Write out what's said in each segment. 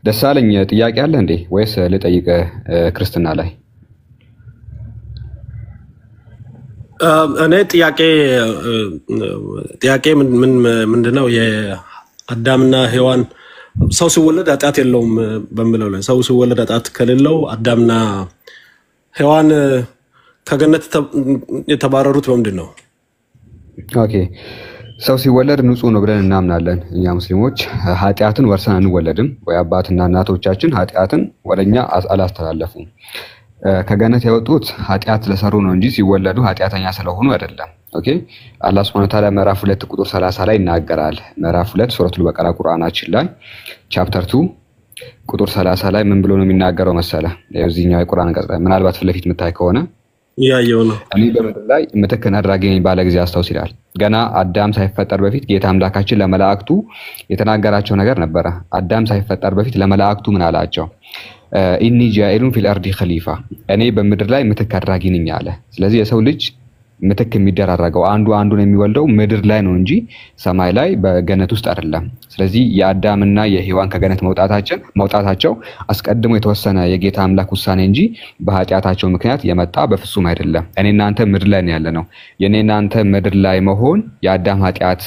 ደሳለኝ ጥያቄ አለ እንዴ ወይስ ልጠይቅ ክርስትና ላይ? እኔ ጥያቄ ምንድነው የአዳምና ሔዋን ሰው ሲወለድ ኃጢአት የለውም በሚለው ላይ ሰው ሲወለድ ኃጢአት ከሌለው አዳምና ሔዋን ከገነት የተባረሩት በምንድን ነው? ኦኬ ሰው ሲወለድ ንጹህ ነው ብለን እናምናለን እኛ ሙስሊሞች። ኃጢአትን ወርሰን አንወለድም ወይ አባትና እናቶቻችን ኃጢአትን ወደኛ አላስተላለፉም። ከገነት የወጡት ኃጢአት ለሰሩ ነው እንጂ ሲወለዱ ኃጢአተኛ ስለሆኑ አይደለም። ኦኬ አላህ Subhanahu Wa Ta'ala ምዕራፍ 2 ቁጥር 30 ላይ ይናገራል። ምዕራፍ 2 ሱረቱል በቀራ ቁርአናችን ላይ ቻፕተር 2 ቁጥር 30 ላይ ምን ብሎ ነው የሚናገረው መሰለ? የዚህኛው የቁርአን አንቀጽ ምናልባት ፍለፊት መታይ ከሆነ ያየው ነው። እኔ በምድር ላይ ምትክን አድራጊ ነኝ ባለ ጊዜ አስተውስ ይላል። ገና አዳም ሳይፈጠር በፊት ጌታ አምላካችን ለመላእክቱ የተናገራቸው ነገር ነበረ። አዳም ሳይፈጠር በፊት ለመላእክቱ ምን አላቸው? ኢኒ ጃኢሉን ፊል አርዲ ኸሊፋ፣ እኔ በምድር ላይ ምትክ አድራጊ ነኝ አለ። ስለዚህ የሰው ልጅ ምትክ የሚደራረገው አንዱን የሚወልደው ምድር ላይ ነው እንጂ ሰማይ ላይ በገነት ውስጥ አይደለም። ስለዚህ የአዳምና የሔዋን ከገነት መውጣታቸው አስቀድሞ የተወሰነ የጌታ አምላክ ውሳኔ እንጂ በኃጢአታቸው ምክንያት የመጣ በፍጹም አይደለም። እኔና አንተ ምድር ላይ ነው ያለነው። የኔና አንተ ምድር ላይ መሆን የአዳም ኃጢአት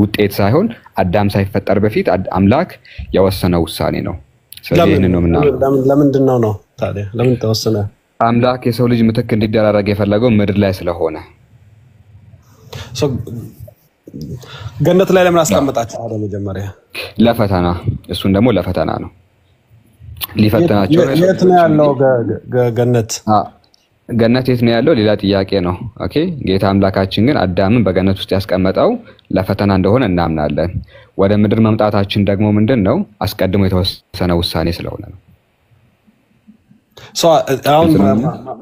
ውጤት ሳይሆን አዳም ሳይፈጠር በፊት አምላክ የወሰነው ውሳኔ ነው። ስለዚህ እኔ ነው ለምንድን ነው ታዲያ ለምን ተወሰነ? አምላክ የሰው ልጅ ምትክ እንዲደራረግ የፈለገው ምድር ላይ ስለሆነ ገነት ላይ ለምን አስቀመጣቸው? አለ መጀመሪያ ለፈተና፣ እሱን ደግሞ ለፈተና ነው ሊፈተናቸው። የት ነው ያለው ገነት? ገነት የት ነው ያለው ሌላ ጥያቄ ነው። ኦኬ ጌታ አምላካችን ግን አዳምን በገነት ውስጥ ያስቀመጠው ለፈተና እንደሆነ እናምናለን። ወደ ምድር መምጣታችን ደግሞ ምንድነው? አስቀድሞ የተወሰነ ውሳኔ ስለሆነ ነው። አሁን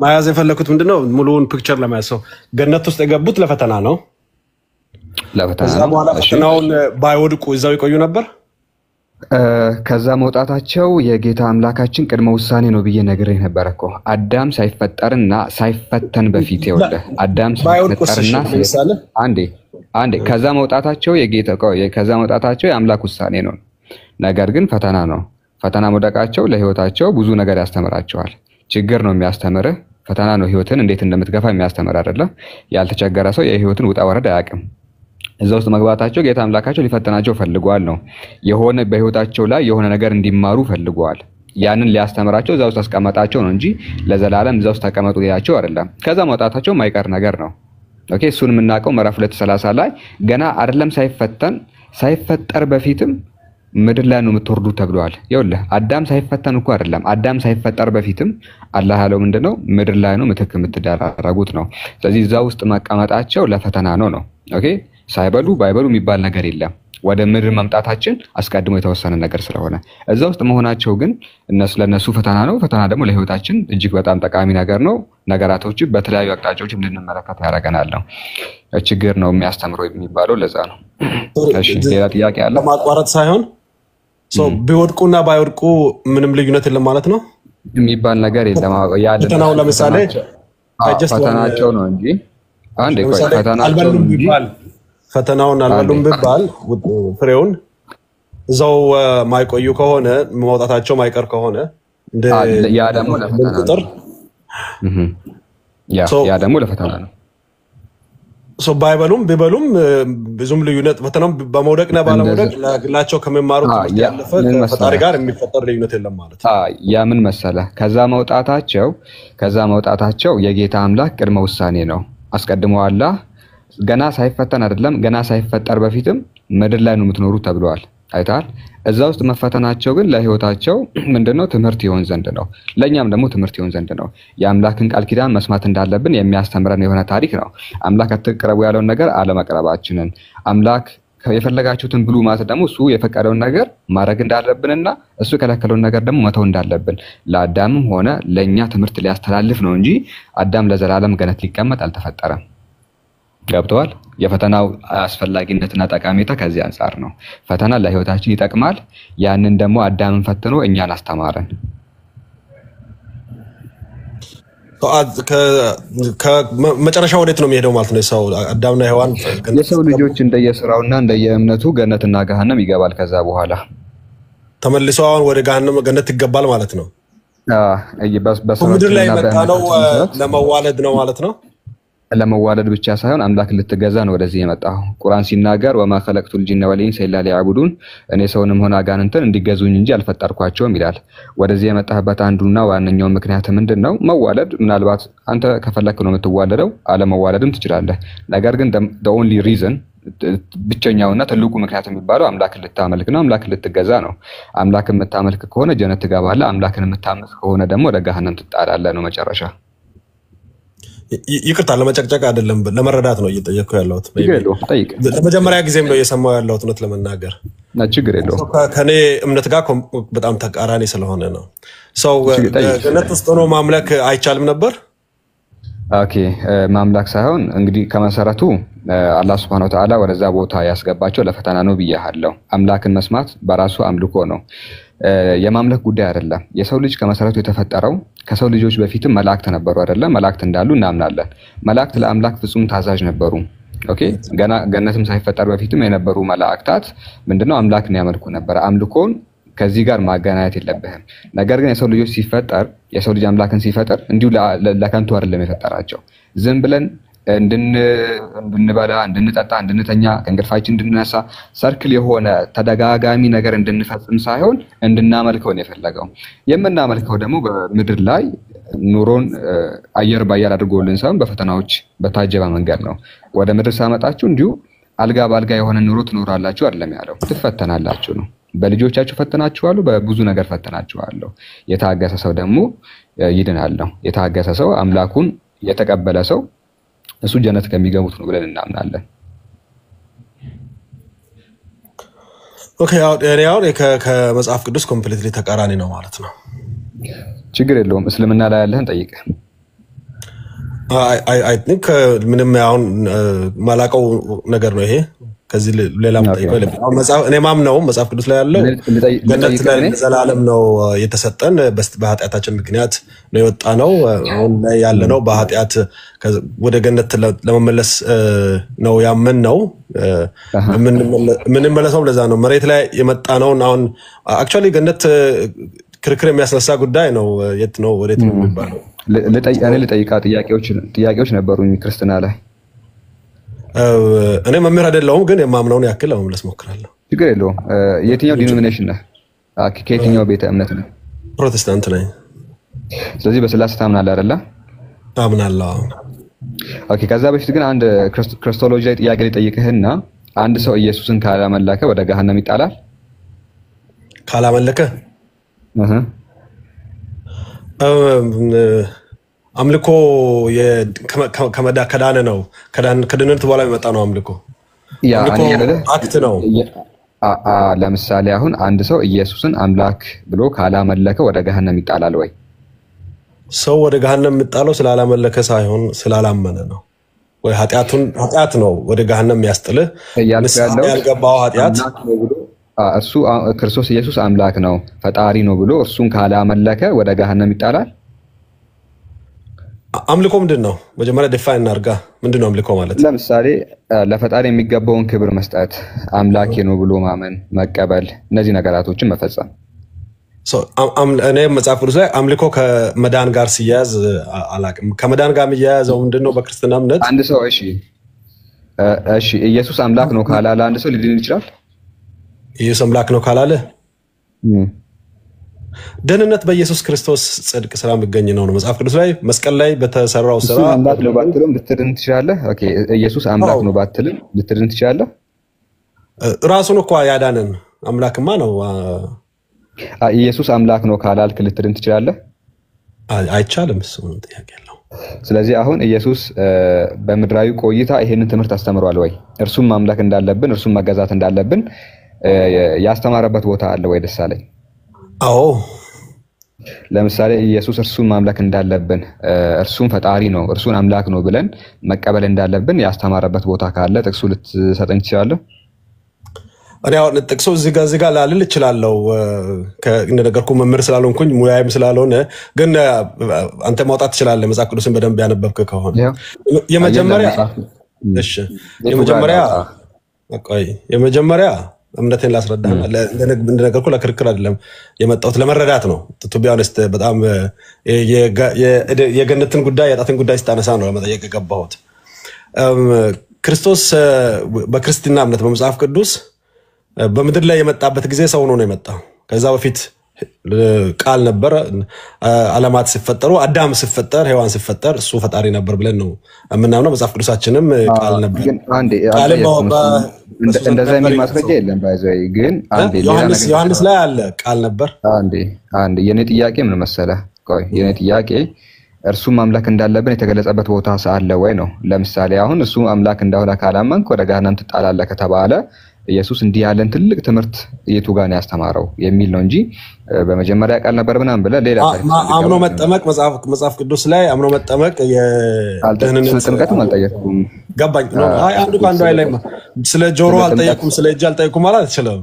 ማያዝ የፈለኩት ምንድነው? ሙሉውን ፒክቸር ለማያዝ ሰው ገነት ውስጥ የገቡት ለፈተና ነው። ለፈተና ነው። ፈተናውን ባይወድቁ እዛው ይቆዩ ነበር። ከዛ መውጣታቸው የጌታ አምላካችን ቅድመ ውሳኔ ነው ብዬ ነግሬ ነበር እኮ። አዳም ሳይፈጠርና ሳይፈተን በፊት ይወለ አዳም ሳይፈጠርና አንዴ ከዛ መውጣታቸው የአምላክ ውሳኔ ነው። ነገር ግን ፈተና ነው። ፈተና መውደቃቸው ለህይወታቸው ብዙ ነገር ያስተምራቸዋል። ችግር ነው የሚያስተምርህ፣ ፈተና ነው ህይወትን እንዴት እንደምትገፋ የሚያስተምር አይደለም። ያልተቸገረ ሰው የህይወትን ውጣ ወረድ አያውቅም። እዛው ውስጥ መግባታቸው ጌታ አምላካቸው ሊፈተናቸው ፈልጓል ነው። የሆነ በህይወታቸው ላይ የሆነ ነገር እንዲማሩ ፈልጓል። ያንን ሊያስተምራቸው እዛው ውስጥ አስቀመጣቸው ነው እንጂ ለዘላለም እዛው ውስጥ ተቀመጡ ያቸው አይደለም። ከዛ መውጣታቸው ማይቀር ነገር ነው። ኦኬ እሱን የምናውቀው ምዕራፍ 2:30 ላይ ገና አይደለም ሳይፈጠር በፊትም ምድር ላይ ነው የምትወርዱት ተብሏል። ይኸውልህ አዳም ሳይፈተን እኮ አይደለም፣ አዳም ሳይፈጠር በፊትም አላህ ያለው ምንድነው? ምድር ላይ ነው ምትክ የምትደራረጉት ነው። ስለዚህ እዛው ውስጥ መቀመጣቸው ለፈተና ነው። ኦኬ ሳይበሉ ባይበሉ የሚባል ነገር የለም። ወደ ምድር መምጣታችን አስቀድሞ የተወሰነ ነገር ስለሆነ እዛው ውስጥ መሆናቸው ግን ለነሱ ፈተና ነው። ፈተና ደግሞ ለህይወታችን እጅግ በጣም ጠቃሚ ነገር ነው። ነገራቶች በተለያዩ አቅጣጫዎች እንድንመለከት ያደርገናል ነው። ችግር ነው የሚያስተምረው የሚባለው ለዛ ነው። እሺ ሌላ ጥያቄ አለ? ማቋረጥ ሳይሆን ቢወድቁና ባይወድቁ ምንም ልዩነት የለም ማለት ነው የሚባል ነገር የለም። ፈተናው ለምሳሌ ፈተናቸው ነው እንጂ አንዴ ቆይ ፈተናቸው ነው እንጂ ፈተናውን አልበሉም ቢባል ፍሬውን እዛው ማይቆዩ ከሆነ መውጣታቸው ማይቀር ከሆነ ያ ደግሞ ለፈተና ነው። ያ ደግሞ ለፈተና ነው። ባይበሉም ቢበሉም ብዙም ልዩነት ፈተናው በመውደቅና ባለመውደቅ ለግላቸው ከመማሩት ያለፈ ፈጣሪ ጋር የሚፈጠር ልዩነት የለም ማለት ነው። ያ ምን መሰለህ? ከዛ መውጣታቸው የጌታ አምላክ ቅድመ ውሳኔ ነው። አስቀድሞ አላህ ገና ሳይፈተን አይደለም ገና ሳይፈጠር በፊትም ምድር ላይ ነው የምትኖሩት ተብሏል። አይታል እዛ ውስጥ መፈተናቸው ግን ለህይወታቸው ምንድነው? ትምህርት ይሆን ዘንድ ነው። ለኛም ደግሞ ትምህርት ይሆን ዘንድ ነው። የአምላክን ቃል ኪዳን መስማት እንዳለብን የሚያስተምረን የሆነ ታሪክ ነው። አምላክ አትቅረቡ ያለውን ነገር አለመቅረባችንን፣ አምላክ የፈለጋችሁትን ብሉ ማለት ደግሞ እሱ የፈቀደውን ነገር ማድረግ እንዳለብንና እሱ የከለከለውን ነገር ደግሞ መተው እንዳለብን ለአዳምም ሆነ ለኛ ትምህርት ሊያስተላልፍ ነው እንጂ አዳም ለዘላለም ገነት ሊቀመጥ አልተፈጠረም። ገብቷል? የፈተናው አስፈላጊነትና ጠቃሚታ ከዚህ አንፃር ነው። ፈተና ለህይወታችን ይጠቅማል። ያንን ደግሞ አዳምን ፈትኖ እኛን አስተማረን። ከመጨረሻው ወዴት ነው የሚሄደው ማለት ነው? ሰው አዳምና ሔዋን የሰው ልጆች እንደየስራውና እንደየእምነቱ ገነትና ገሃነም ይገባል ከዛ በኋላ ተመልሶ አሁን ወደ ገነት ይገባል ማለት ነው። ምድር ላይ መጣ ነው ለመዋለድ ነው ማለት ነው። ለመዋለድ ብቻ ሳይሆን አምላክ ልትገዛ ነው ወደዚህ የመጣው። ቁርአን ሲናገር ወማ ኸለቅቱል ጂነ ወልኢንሰ ኢላ ሊያዕቡዱን እኔ ሰውንም ሆነ አጋንንትን እንዲገዙኝ እንጂ አልፈጠርኳቸውም ይላል። ወደዚህ የመጣህበት አንዱና ዋነኛው ምክንያት ምንድነው? መዋለድ። ምናልባት አንተ ከፈለክ ነው የምትዋለደው፣ አለመዋለድም ትችላለህ። ነገር ግን the only reason ብቸኛውና ትልቁ ምክንያት የሚባለው አምላክን ልታመልክ ነው፣ አምላክን ልትገዛ ነው። አምላክን የምታመልክ ከሆነ ጀነት ትገባለህ፣ አምላክን የምታመልክ ከሆነ ደግሞ ወደ ገሃነም ትጣላለህ ነው መጨረሻ። ይቅርታ ለመጨቅጨቅ አይደለም ለመረዳት ነው እየጠየቅኩ ያለሁት። ለመጀመሪያ ጊዜም ነው እየሰማሁ ያለሁት እውነት ለመናገር። ችግር የለውም። ከኔ እምነት ጋር በጣም ተቃራኒ ስለሆነ ነው። ሰው ገነት ውስጥ ሆኖ ማምለክ አይቻልም ነበር? ኦኬ ማምለክ ሳይሆን እንግዲህ ከመሰረቱ አላህ Subhanahu Wa Ta'ala ወደዛ ቦታ ያስገባቸው ለፈተና ነው ብያለሁ። አምላክን መስማት በራሱ አምልኮ ነው። የማምለክ ጉዳይ አይደለም። የሰው ልጅ ከመሰረቱ የተፈጠረው ከሰው ልጆች በፊትም መላእክት ነበሩ አይደለ? መላእክት እንዳሉ እናምናለን። መላእክት ለአምላክ ፍጹም ታዛዥ ነበሩ። ኦኬ ገና ገነትም ሳይፈጠር በፊትም የነበሩ መላእክታት ምንድነው አምላክን ያመልኩ ነበር። አምልኮን ከዚህ ጋር ማገናኘት የለብህም። ነገር ግን የሰው ልጆች ሲፈጠር የሰው ልጅ አምላክን ሲፈጠር እንዲሁ ለከንቱ አይደለም የፈጠራቸው። ዝም ብለን እንድንበላ እንድንጠጣ እንድንተኛ ከእንቅልፋችን እንድንነሳ ሰርክል የሆነ ተደጋጋሚ ነገር እንድንፈጽም ሳይሆን እንድናመልከው ነው የፈለገው። የምናመልከው ደግሞ በምድር ላይ ኑሮን አየር ባየር አድርጎልን ሳይሆን በፈተናዎች በታጀበ መንገድ ነው። ወደ ምድር ሳመጣችሁ እንዲሁ አልጋ ባልጋ የሆነ ኑሮ ትኖራላችሁ አይደለም ያለው፣ ትፈተናላችሁ ነው። በልጆቻችሁ ፈተናችኋሉ፣ በብዙ ነገር ፈተናችኋሉ። የታገሰ ሰው ደግሞ ይድናል ነው። የታገሰ ሰው አምላኩን የተቀበለ ሰው እሱ ጀነት ከሚገቡት ነው ብለን እናምናለን። ኦኬ ያው ከመጽሐፍ ቅዱስ ኮምፕሊትሊ ተቃራኒ ነው ማለት ነው። ችግር የለውም። እስልምና ላይ ያለህን ጠይቅ። አይ ቲንክ ምንም አሁን ማላቀው ነገር ነው ይሄ። ከዚህ ሌላም ጠይቀው ለምን መጽሐፍ እኔ ማምነው መጽሐፍ ቅዱስ ላይ ያለው ገነት ላይ ዘላለም ነው የተሰጠን በኃጢአታችን ምክንያት ነው የወጣ ነው። አሁን ላይ ያለ ነው በኃጢአት ወደ ገነት ለመመለስ ነው ያመን ነው። ምን መለሰው ለዛ ነው መሬት ላይ የመጣ ነው። አሁን አክቹአሊ ገነት ክርክር የሚያስነሳ ጉዳይ ነው። የት ነው ወዴት ነው የሚባለው? እኔ ልጠይቃ ጥያቄዎች ነበሩኝ ክርስትና ላይ። እኔ መምህር አይደለሁም ግን የማምነውን ያክል ለመመለስ ሞክራለሁ። ችግር የለውም። የትኛው ዲኖሚኔሽን ነህ? ከየትኛው ቤተ እምነት ነህ? ፕሮቴስታንት ነኝ። ስለዚህ በስላሴ ታምናለህ አይደለ? አምናለሁ። ኦኬ ከዛ በፊት ግን አንድ ክርስቶሎጂ ላይ ጥያቄ ልጠይቅህና አንድ ሰው ኢየሱስን ካላመለከ ወደ ገሃነም ይጣላል? ካላመለከ አምልኮ ከዳነ ነው። ከድነት በኋላ የሚመጣ ነው አምልኮ። አክት ነው። ለምሳሌ አሁን አንድ ሰው ኢየሱስን አምላክ ብሎ ካላመለከ ወደ ገሃነም ይጣላል ወይ? ሰው ወደ ገሃነም የሚጣለው ስላላመለከ ሳይሆን ስላላመነ ነው። ወይ ኃጢአት ነው ወደ ገሃነም የሚያስጥልህ። ያልገባው ኃጢአት እርሱ ክርስቶስ ኢየሱስ አምላክ ነው ፈጣሪ ነው ብሎ እርሱን ካላመለከ ወደ ገሃነም ይጣላል። አምልኮ ምንድነው? መጀመሪያ ዲፋይን እናርጋ። ምንድነው አምልኮ ማለት? ለምሳሌ ለፈጣሪ የሚገባውን ክብር መስጠት፣ አምላኬ ነው ብሎ ማመን፣ መቀበል፣ እነዚህ ነገራቶችን መፈጸም። እኔ መጽሐፍ ቅዱስ ላይ አምልኮ ከመዳን ጋር ሲያያዝ አላውቅም። ከመዳን ጋር የሚያያዘው ምንድነው? በክርስትና እምነት አንድ ሰው እሺ ኢየሱስ አምላክ ነው ካላለ አንድ ሰው ሊድን ይችላል? ኢየሱስ አምላክ ነው ካላለ ደህንነት በኢየሱስ ክርስቶስ ጽድቅ ስራ የሚገኝ ነው። መጽሐፍ ቅዱስ ላይ መስቀል ላይ በተሰራው ስራ አምላክ ነው ባትልም ልትድን ትችላለህ። ኦኬ ኢየሱስ አምላክ ነው ባትልም ልትድን ትችላለህ። ራሱን እኮ ያዳነን አምላክማ ነው። ኢየሱስ አምላክ ነው ካላልክ ልትድን ትችላለህ? አይቻልም። እሱ ነው ጥያቄ ያለው። ስለዚህ አሁን ኢየሱስ በምድራዊ ቆይታ ይሄንን ትምህርት አስተምሯል ወይ? እርሱም ማምለክ እንዳለብን እርሱም መገዛት እንዳለብን ያስተማረበት ቦታ አለ ወይ? ደስ አለኝ። አዎ ለምሳሌ ኢየሱስ እርሱን ማምለክ እንዳለብን እርሱን ፈጣሪ ነው እርሱን አምላክ ነው ብለን መቀበል እንዳለብን ያስተማረበት ቦታ ካለ ጥቅሱ ልትሰጠኝ ትችላለህ? እኔ አሁን ጥቅሱ እዚህ ጋር ላልል እችላለሁ። እንደነገርኩ መምህር ስላልሆንኩኝ ሙያዬም ስላልሆነ ግን አንተ ማውጣት ትችላለህ መጽሐፍ ቅዱስን በደንብ ያነበብክ ከሆነ። የመጀመሪያ እምነቴን ላስረዳ እንደነገርኩ ለክርክር አይደለም የመጣሁት ለመረዳት ነው to be honest በጣም የገነትን ጉዳይ የጣትን ጉዳይ ስታነሳ ነው ለመጠየቅ የገባሁት ክርስቶስ በክርስቲና እምነት በመጽሐፍ ቅዱስ በምድር ላይ የመጣበት ጊዜ ሰው ነው የመጣው ከዛ በፊት ቃል ነበር ዓለማት ሲፈጠሩ አዳም ሲፈጠር ሔዋን ሲፈጠር እሱ ፈጣሪ ነበር ብለን ነው ምናምነው መጽሐፍ ቅዱሳችንም ቃል ነበር ቃል እንደዛ የሚል ማስረጃ የለም ባይዘይ ግን አንዴ ዮሐንስ ላይ አለ ቃል ነበር አንዴ የኔ ጥያቄ ምን መሰለህ ቆይ የኔ ጥያቄ እርሱ አምላክ እንዳለበት የተገለጸበት ቦታ አለ ወይ ነው ለምሳሌ አሁን እሱ አምላክ እንደሆነ ካላመንክ ወደ ገሃነም ትጣላለህ ከተባለ ኢየሱስ እንዲህ ያለን ትልቅ ትምህርት የቱ ጋር ነው ያስተማረው የሚል ነው እንጂ በመጀመሪያ ቃል ነበር ምናምን ብለ ሌላ አምኖ መጠመቅ መጽሐፍ ቅዱስ ላይ አምኖ መጠመቅ የደህንነት ጥምቀት አልጠየቅኩም ገባኝ ነው አይ አንዱ አይላይ ስለ ጆሮ አልጠየቅኩም ስለ እጅ አልጠየቅኩም ማለት አይችልም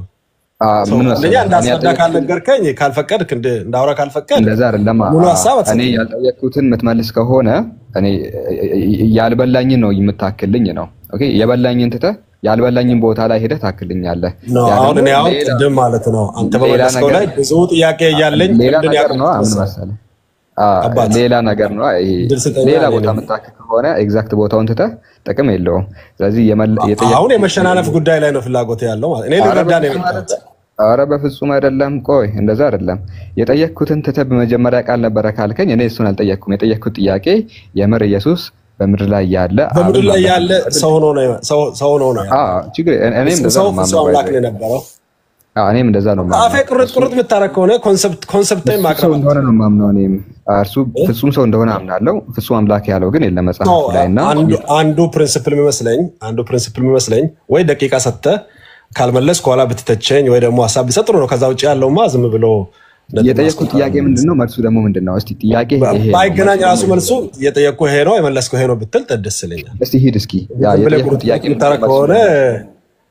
ምን ነው እንዳስረዳ ካልነገርከኝ ካልፈቀድክ እንዳውራ ካልፈቀድ እንደዛ አይደለም እኔ ያልጠየቅኩትን ምትመልስ ከሆነ እኔ ያልበላኝን ነው የምታክልኝ ነው ኦኬ የበላኝን ትተ ያልበላኝን ቦታ ላይ ሄደ ታክልኛለህ አሁን እኔ አሁን ቅድም ማለት ነው አንተ በመለስከው ላይ ብዙ ጥያቄ ያለኝ ቅድም ያቀርነው ምን መሰለህ ሌላ ነገር ነው ሌላ ቦታ መጣከ ከሆነ ኤግዛክት ቦታውን ትተ ጥቅም የለውም ስለዚህ አሁን የመሸናነፍ ጉዳይ ላይ ነው ፍላጎት ያለው ማለት እኔ ልረዳ ነው የመጣሁት አረ በፍጹም አይደለም ቆይ እንደዛ አይደለም የጠየቅኩትን ትተ በመጀመሪያ ቃል ነበር ካልከኝ እኔ እሱን አልጠየቅኩም የጠየቅኩት ጥያቄ የምር ኢየሱስ በምድር ላይ ያለ ሰው ነው ችግር እኔም እንደዛ ነው ማምነው እኔም እንደዛ ነው ማምነው አፌ ቁርጥ ምታረክ ሆነ ኮንሰፕት ማቅረብ እንደሆነ ነው ማምነው እኔም እርሱ ፍጹም ሰው እንደሆነ አምናለሁ ፍጹም አምላክ ያለው ግን የለም መጽሐፉ ላይና አንዱ ፕሪንሲፕል የሚመስለኝ ወይ ደቂቃ ሰጥተ ካልመለስ ኋላ ብትተቸኝ ወይ ደግሞ ሐሳብ ቢሰጥሩ ነው ከዛ ውጪ ያለውማ ዝም ብሎ የጠየቁት ጥያቄ ምንድነው መልሱ ደግሞ ምንድነው እስቲ ጥያቄ ይሄ ባይገናኝ ራሱ መልሱ የጠየቁ ይሄ ነው የመለስከው ይሄ ነው ብትል ተደስልኛል እስቲ ሂድ እስኪ ያ የጠየቁት ጥያቄ ምታረክ ሆነ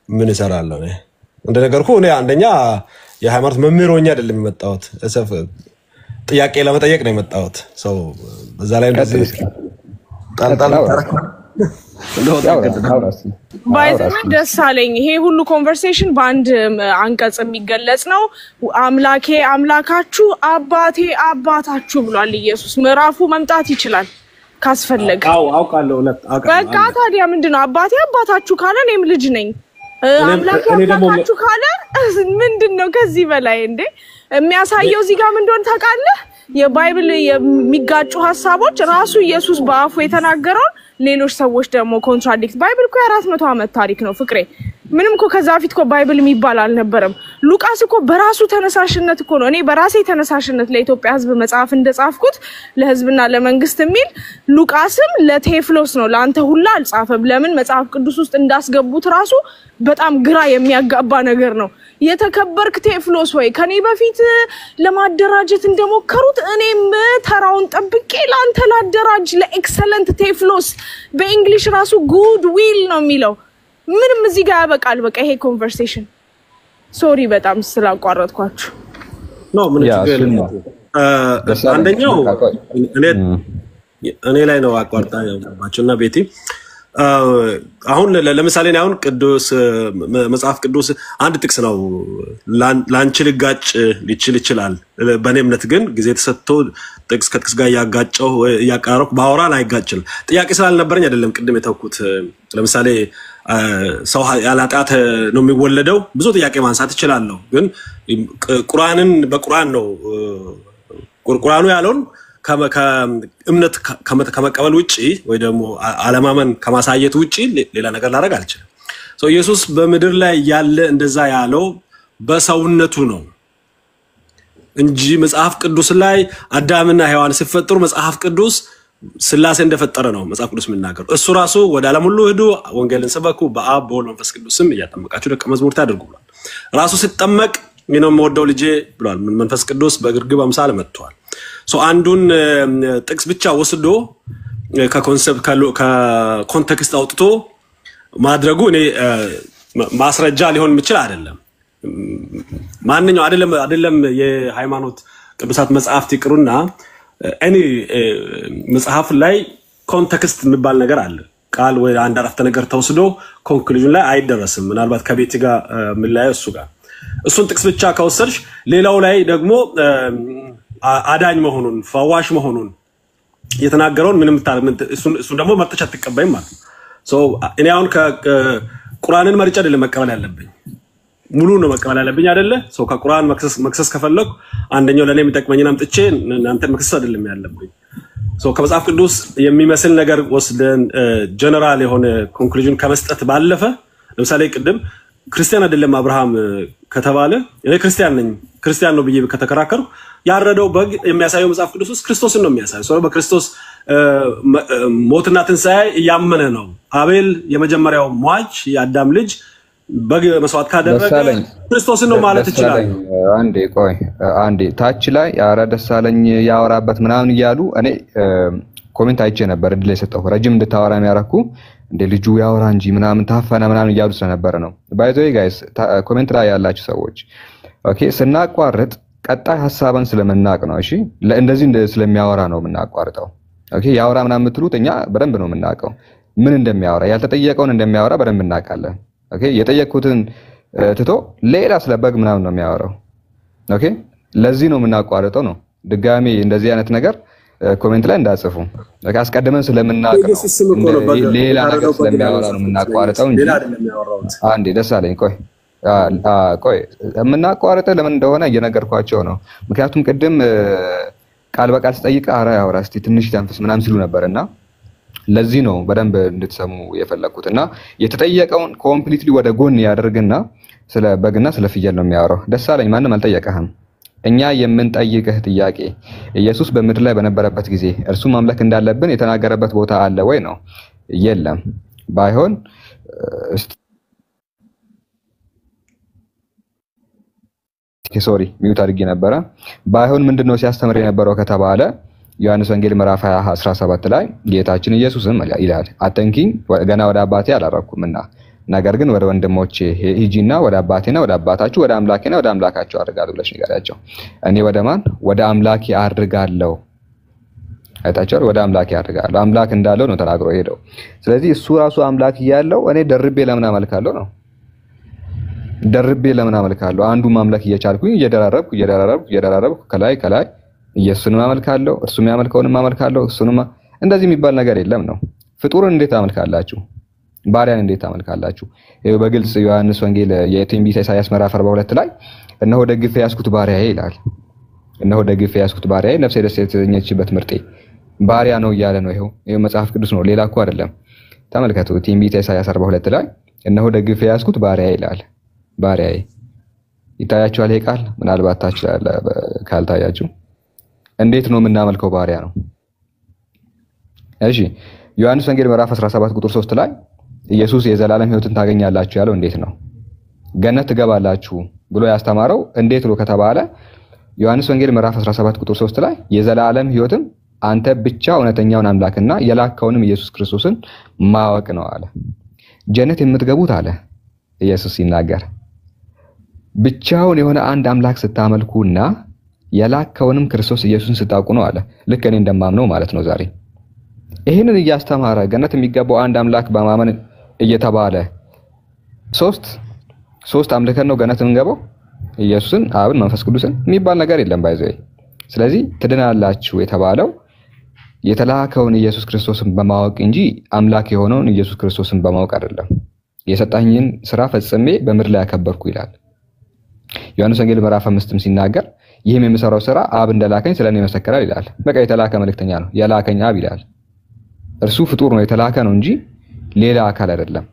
ምን ይሰራል ነው እንደነገርኩ እኔ አንደኛ የሃይማኖት መምህሮኛ አይደለም የመጣሁት ጥያቄ ለመጠየቅ ነው የመጣሁት ሰው በዛ ላይ እንደዚህ ጣንጣን ታረክ ባይዘን ደሳለኝ ይሄ ሁሉ ኮንቨርሴሽን ባንድ አንቀጽ የሚገለጽ ነው አምላኬ አምላካችሁ አባቴ አባታችሁ ብሏል ኢየሱስ ምዕራፉ መምጣት ይችላል ካስፈለገ አውቃለሁ በቃ ታዲያ ምንድነው አባቴ አባታችሁ ካለ እኔም ልጅ ነኝ አምላኬ አባታችሁ ካለ ምንድነው ከዚህ በላይ እንዴ የሚያሳየው እዚህ ጋር ምን እንደሆነ ታውቃለህ የባይብል የሚጋጩ ሐሳቦች ራሱ ኢየሱስ በአፉ የተናገረው ሌሎች ሰዎች ደግሞ ኮንትራዲክት ባይብል እኮ 400 ዓመት ታሪክ ነው ፍቅሬ ምንም እኮ ከዛ ፊት እኮ ባይብል የሚባል አልነበረም ሉቃስ እኮ በራሱ ተነሳሽነት እኮ ነው እኔ በራሴ ተነሳሽነት ለኢትዮጵያ ህዝብ መጽሐፍ እንደጻፍኩት ለህዝብና ለመንግስት የሚል ሉቃስም ለቴፍሎስ ነው ለአንተ ሁላ አልጻፈም ለምን መጽሐፍ ቅዱስ ውስጥ እንዳስገቡት ራሱ በጣም ግራ የሚያጋባ ነገር ነው የተከበርክ ቴፍሎስ ወይ ከኔ በፊት ለማደራጀት እንደሞከሩት እኔም ተራውን ጠብቄ ላንተ ላደራጅ ለኤክሰለንት ቴፍሎስ በእንግሊሽ ራሱ ጉድ ዊል ነው የሚለው ምንም እዚህ ጋር ያበቃል በቃ ይሄ ኮንቨርሴሽን ሶሪ በጣም ስላቋረጥኳችሁ ነው ምን ችግር አንደኛው እኔ ላይ ነው አቋርጣችሁና ቤቲ አሁን ለምሳሌ አሁን ቅዱስ መጽሐፍ ቅዱስ አንድ ጥቅስ ነው ላንቺ ልጋጭ ሊችል ይችላል በኔ እምነት ግን ጊዜ ተሰጥቶ ጥቅስ ከጥቅስ ጋር ያጋጨው ያቃረኩ ባወራ ላይ ያጋጭል ጥያቄ ስላልነበረኝ አይደለም ቅድም የተውኩት ለምሳሌ ሰው ያላጣት ነው የሚወለደው ብዙ ጥያቄ ማንሳት ይችላል ነው ግን ቁርአንን በቁርአን ነው ቁርአኑ ያለውን ከእምነት ከመቀበል ውጪ ወይ ደግሞ አለማመን ከማሳየት ውጪ ሌላ ነገር ላደርግ አልችልም ሶ ኢየሱስ በመድር ላይ ያለ እንደዛ ያለው በሰውነቱ ነው እንጂ መጽሐፍ ቅዱስ ላይ አዳምና ሔዋን ሲፈጠሩ መጽሐፍ ቅዱስ ስላሴ እንደፈጠረ ነው መጽሐፍ ቅዱስ የሚናገረው እሱ ራሱ ወደ ዓለም ሁሉ ሄዱ ወንጌልን ሰበኩ በአብ በወልድ መንፈስ ቅዱስም እያጠመቃችሁ ደቀ መዝሙር ታድርጉ ብሏል ራሱ ሲጠመቅ ነው የምወደው ልጄ ብሏል መንፈስ ቅዱስ በግርግብ አምሳል መጥቷል ሶ አንዱን ጥቅስ ብቻ ወስዶ ከኮንሰፕት ከኮንቴክስት አውጥቶ ማድረጉ እኔ ማስረጃ ሊሆን የሚችል አይደለም ማንኛው አይደለም የሃይማኖት ቅዱሳት መጽሐፍት ይቅሩና እኔ መጽሐፍ ላይ ኮንቴክስት የሚባል ነገር አለ ቃል ወይ አንድ አረፍተ ነገር ተወስዶ ኮንክሉዥን ላይ አይደረስም። ምናልባት ከቤት ጋር ምን ላይ እሱ ጋር እሱን ጥቅስ ብቻ ከወሰድሽ ሌላው ላይ ደግሞ አዳኝ መሆኑን ፈዋሽ መሆኑን የተናገረውን ምንም እሱን ደግሞ መርጠሽ አትቀበይም ማለት ነው። እኔ አሁን ከቁርአንን መርጬ አይደለም መቀበል ያለብኝ ሙሉ ነው መቀበል ያለብኝ አይደለ? ከቁርአን መክሰስ ከፈለኩ አንደኛው ለኔ የሚጠቅመኝን አምጥቼ እናንተ መክሰስ አይደለም ያለብኝ። ከመጽሐፍ ቅዱስ የሚመስል ነገር ወስደን ጀነራል የሆነ ኮንክሉዥን ከመስጠት ባለፈ ለምሳሌ ቅድም ክርስቲያን አይደለም አብርሃም ከተባለ እኔ ክርስቲያን ነው ብዬ ከተከራከሩ ያረደው በግ የሚያሳየው መጽሐፍ ቅዱስ ውስጥ ክርስቶስን ነው የሚያሳየው። በክርስቶስ ሞትና ትንሣኤ ያመነ ነው። አቤል የመጀመሪያው ሟች የአዳም ልጅ በግ መስዋዕት ካደረገ ክርስቶስን ነው ማለት ይችላል። አንዴ ታች ላይ አረ ደሳለኝ ያወራበት ምናምን እያሉ እኔ ኮሜንት አይቼ ነበር እድል የሰጠው ረጅም እንድታወራ የሚያረኩ እንደ ልጁ ያወራ እንጂ ምናምን ታፈነ ምናምን እያሉ ስለነበረ ነው። ባይ ዘ ዌይ ጋይስ ኮሜንት ላይ ያላችሁ ሰዎች ኦኬ ስናቋርጥ ቀጣይ ሐሳብን ስለምናቅ ነው። እሺ እንደዚህ ስለሚያወራ ነው የምናቋርጠው። ኦኬ ያወራ ምናምን የምትሉት እኛ በደንብ ነው የምናውቀው ምን እንደሚያወራ ያልተጠየቀውን እንደሚያወራ በደንብ እናውቃለን። ኦኬ የጠየቁትን ትቶ ሌላ ስለበግ ምናምን ነው የሚያወራው። ኦኬ ለዚህ ነው የምናቋርጠው ነው። ድጋሚ እንደዚህ አይነት ነገር ኮሜንት ላይ እንዳጽፉ አስቀድመን ስለምናውቀው ሌላ ነገር ስለሚያወራ ነው የምናቋርጠው እንጂ አንዴ ደሳለኝ ቆይ የምናቋርጠው ለምን እንደሆነ እየነገርኳቸው ነው። ምክንያቱም ቅድም ቃል በቃል ስጠይቅ አረ ያወራ እስቲ ትንሽ ተንፍስ ምናምን ሲሉ ነበርና ለዚህ ነው በደንብ እንድትሰሙ የፈለኩትና የተጠየቀውን ኮምፕሊትሊ ወደ ጎን ያደርግና ስለ በግና ስለ ፍየል ነው የሚያወራው። ደሳለኝ ማንንም አልጠየቀህም። እኛ የምንጠይቅህ ጥያቄ ኢየሱስ በምድር ላይ በነበረበት ጊዜ እርሱ ማምለክ እንዳለብን የተናገረበት ቦታ አለ ወይ ነው? የለም። ባይሆን ሶሪ ሚውት አድርጌ ነበረ። ባይሆን ምንድነው ሲያስተምር የነበረው ከተባለ ዮሐንስ ወንጌል ምዕራፍ 17 ላይ ጌታችን ኢየሱስም ይላል አትንኪኝ ገና ወደ አባቴ አላረኩምና ነገር ግን ወደ ወንድሞቼ ሂጂና ወደ አባቴና ወደ አባታችሁ ወደ አምላኬና ወደ አምላካችሁ አድርጋለሁ ብለሽ ንገሪያቸው። እኔ ወደ ማን ወደ አምላኬ አድርጋለሁ። አይታችኋል? ወደ አምላኬ አድርጋለሁ አምላክ እንዳለው ነው ተናግሮ ሄደው። ስለዚህ እሱ ራሱ አምላክ እያለው እኔ ደርቤ ለምን አመልካለሁ ነው? ደርቤ ለምን አመልካለሁ? አንዱ ማምለክ እየቻልኩኝ እየደራረብኩ ከላይ ኢየሱስንም አመልካለሁ እርሱም ያመልከውንም አመልካለሁ እሱንም እንደዚህ የሚባል ነገር የለም ነው። ፍጡርን እንዴት አመልካላችሁ? ባሪያን እንዴት ታመልካላችሁ? በግልጽ ዮሐንስ ወንጌል የትንቢተ ኢሳይያስ ምዕራፍ 42 ላይ እነሆ ደግፌ ያስኩት ባሪያዬ ይላል። እነሆ ደግፌ ያስኩት ባሪያዬ ነፍሴ ደስ የተሰኘችበት ምርጤ ባሪያ ነው እያለ ነው። ይሄው መጽሐፍ ቅዱስ ነው ሌላ እኮ አይደለም። ተመልከቱ ትንቢተ ኢሳይያስ 42 ላይ እነሆ ደግፌ ያስኩት ባሪያዬ ይላል። ባሪያዬ ይታያችኋል ይሄ ቃል ምናልባት ታች ካልታያችሁ እንዴት ነው የምናመልከው? ባሪያ ነው። እሺ ዮሐንስ ወንጌል ምዕራፍ 17 ቁጥር 3 ላይ ኢየሱስ የዘላለም ሕይወትን ታገኛላችሁ ያለው እንዴት ነው? ገነት ትገባላችሁ ብሎ ያስተማረው እንዴት ነው ከተባለ ዮሐንስ ወንጌል ምዕራፍ 17 ቁጥር 3 ላይ የዘላለም ሕይወትን አንተ ብቻ እውነተኛውን አምላክና የላከውንም ኢየሱስ ክርስቶስን ማወቅ ነው አለ። ጀነት የምትገቡት አለ ኢየሱስ ሲናገር ብቻውን የሆነ አንድ አምላክ ስታመልኩና የላከውንም ክርስቶስ ኢየሱስን ስታውቁ ነው አለ። ልክ እኔ እንደማምነው ማለት ነው ዛሬ ይሄንን እያስተማረ ገነት የሚገባው አንድ አምላክ በማመን እየተባለ ሶስት አምልከን ነው ገነት የምንገባው ኢየሱስን አብን መንፈስ ቅዱስን የሚባል ነገር የለም ባይዘይ። ስለዚህ ትድናላችሁ የተባለው የተላከውን ኢየሱስ ክርስቶስን በማወቅ እንጂ አምላክ የሆነውን ኢየሱስ ክርስቶስን በማወቅ አይደለም። የሰጣኝን ስራ ፈጽሜ በምድር ላይ ያከበርኩ ይላል ዮሐንስ ወንጌል ምዕራፍ 5ም ሲናገር ይህም የምሰራው ስራ አብ እንደላከኝ ስለኔ መሰከራል ይላል። በቃ የተላከ መልእክተኛ ነው የላከኝ አብ ይላል። እርሱ ፍጡር ነው የተላከ ነው እንጂ ሌላ አካል አይደለም።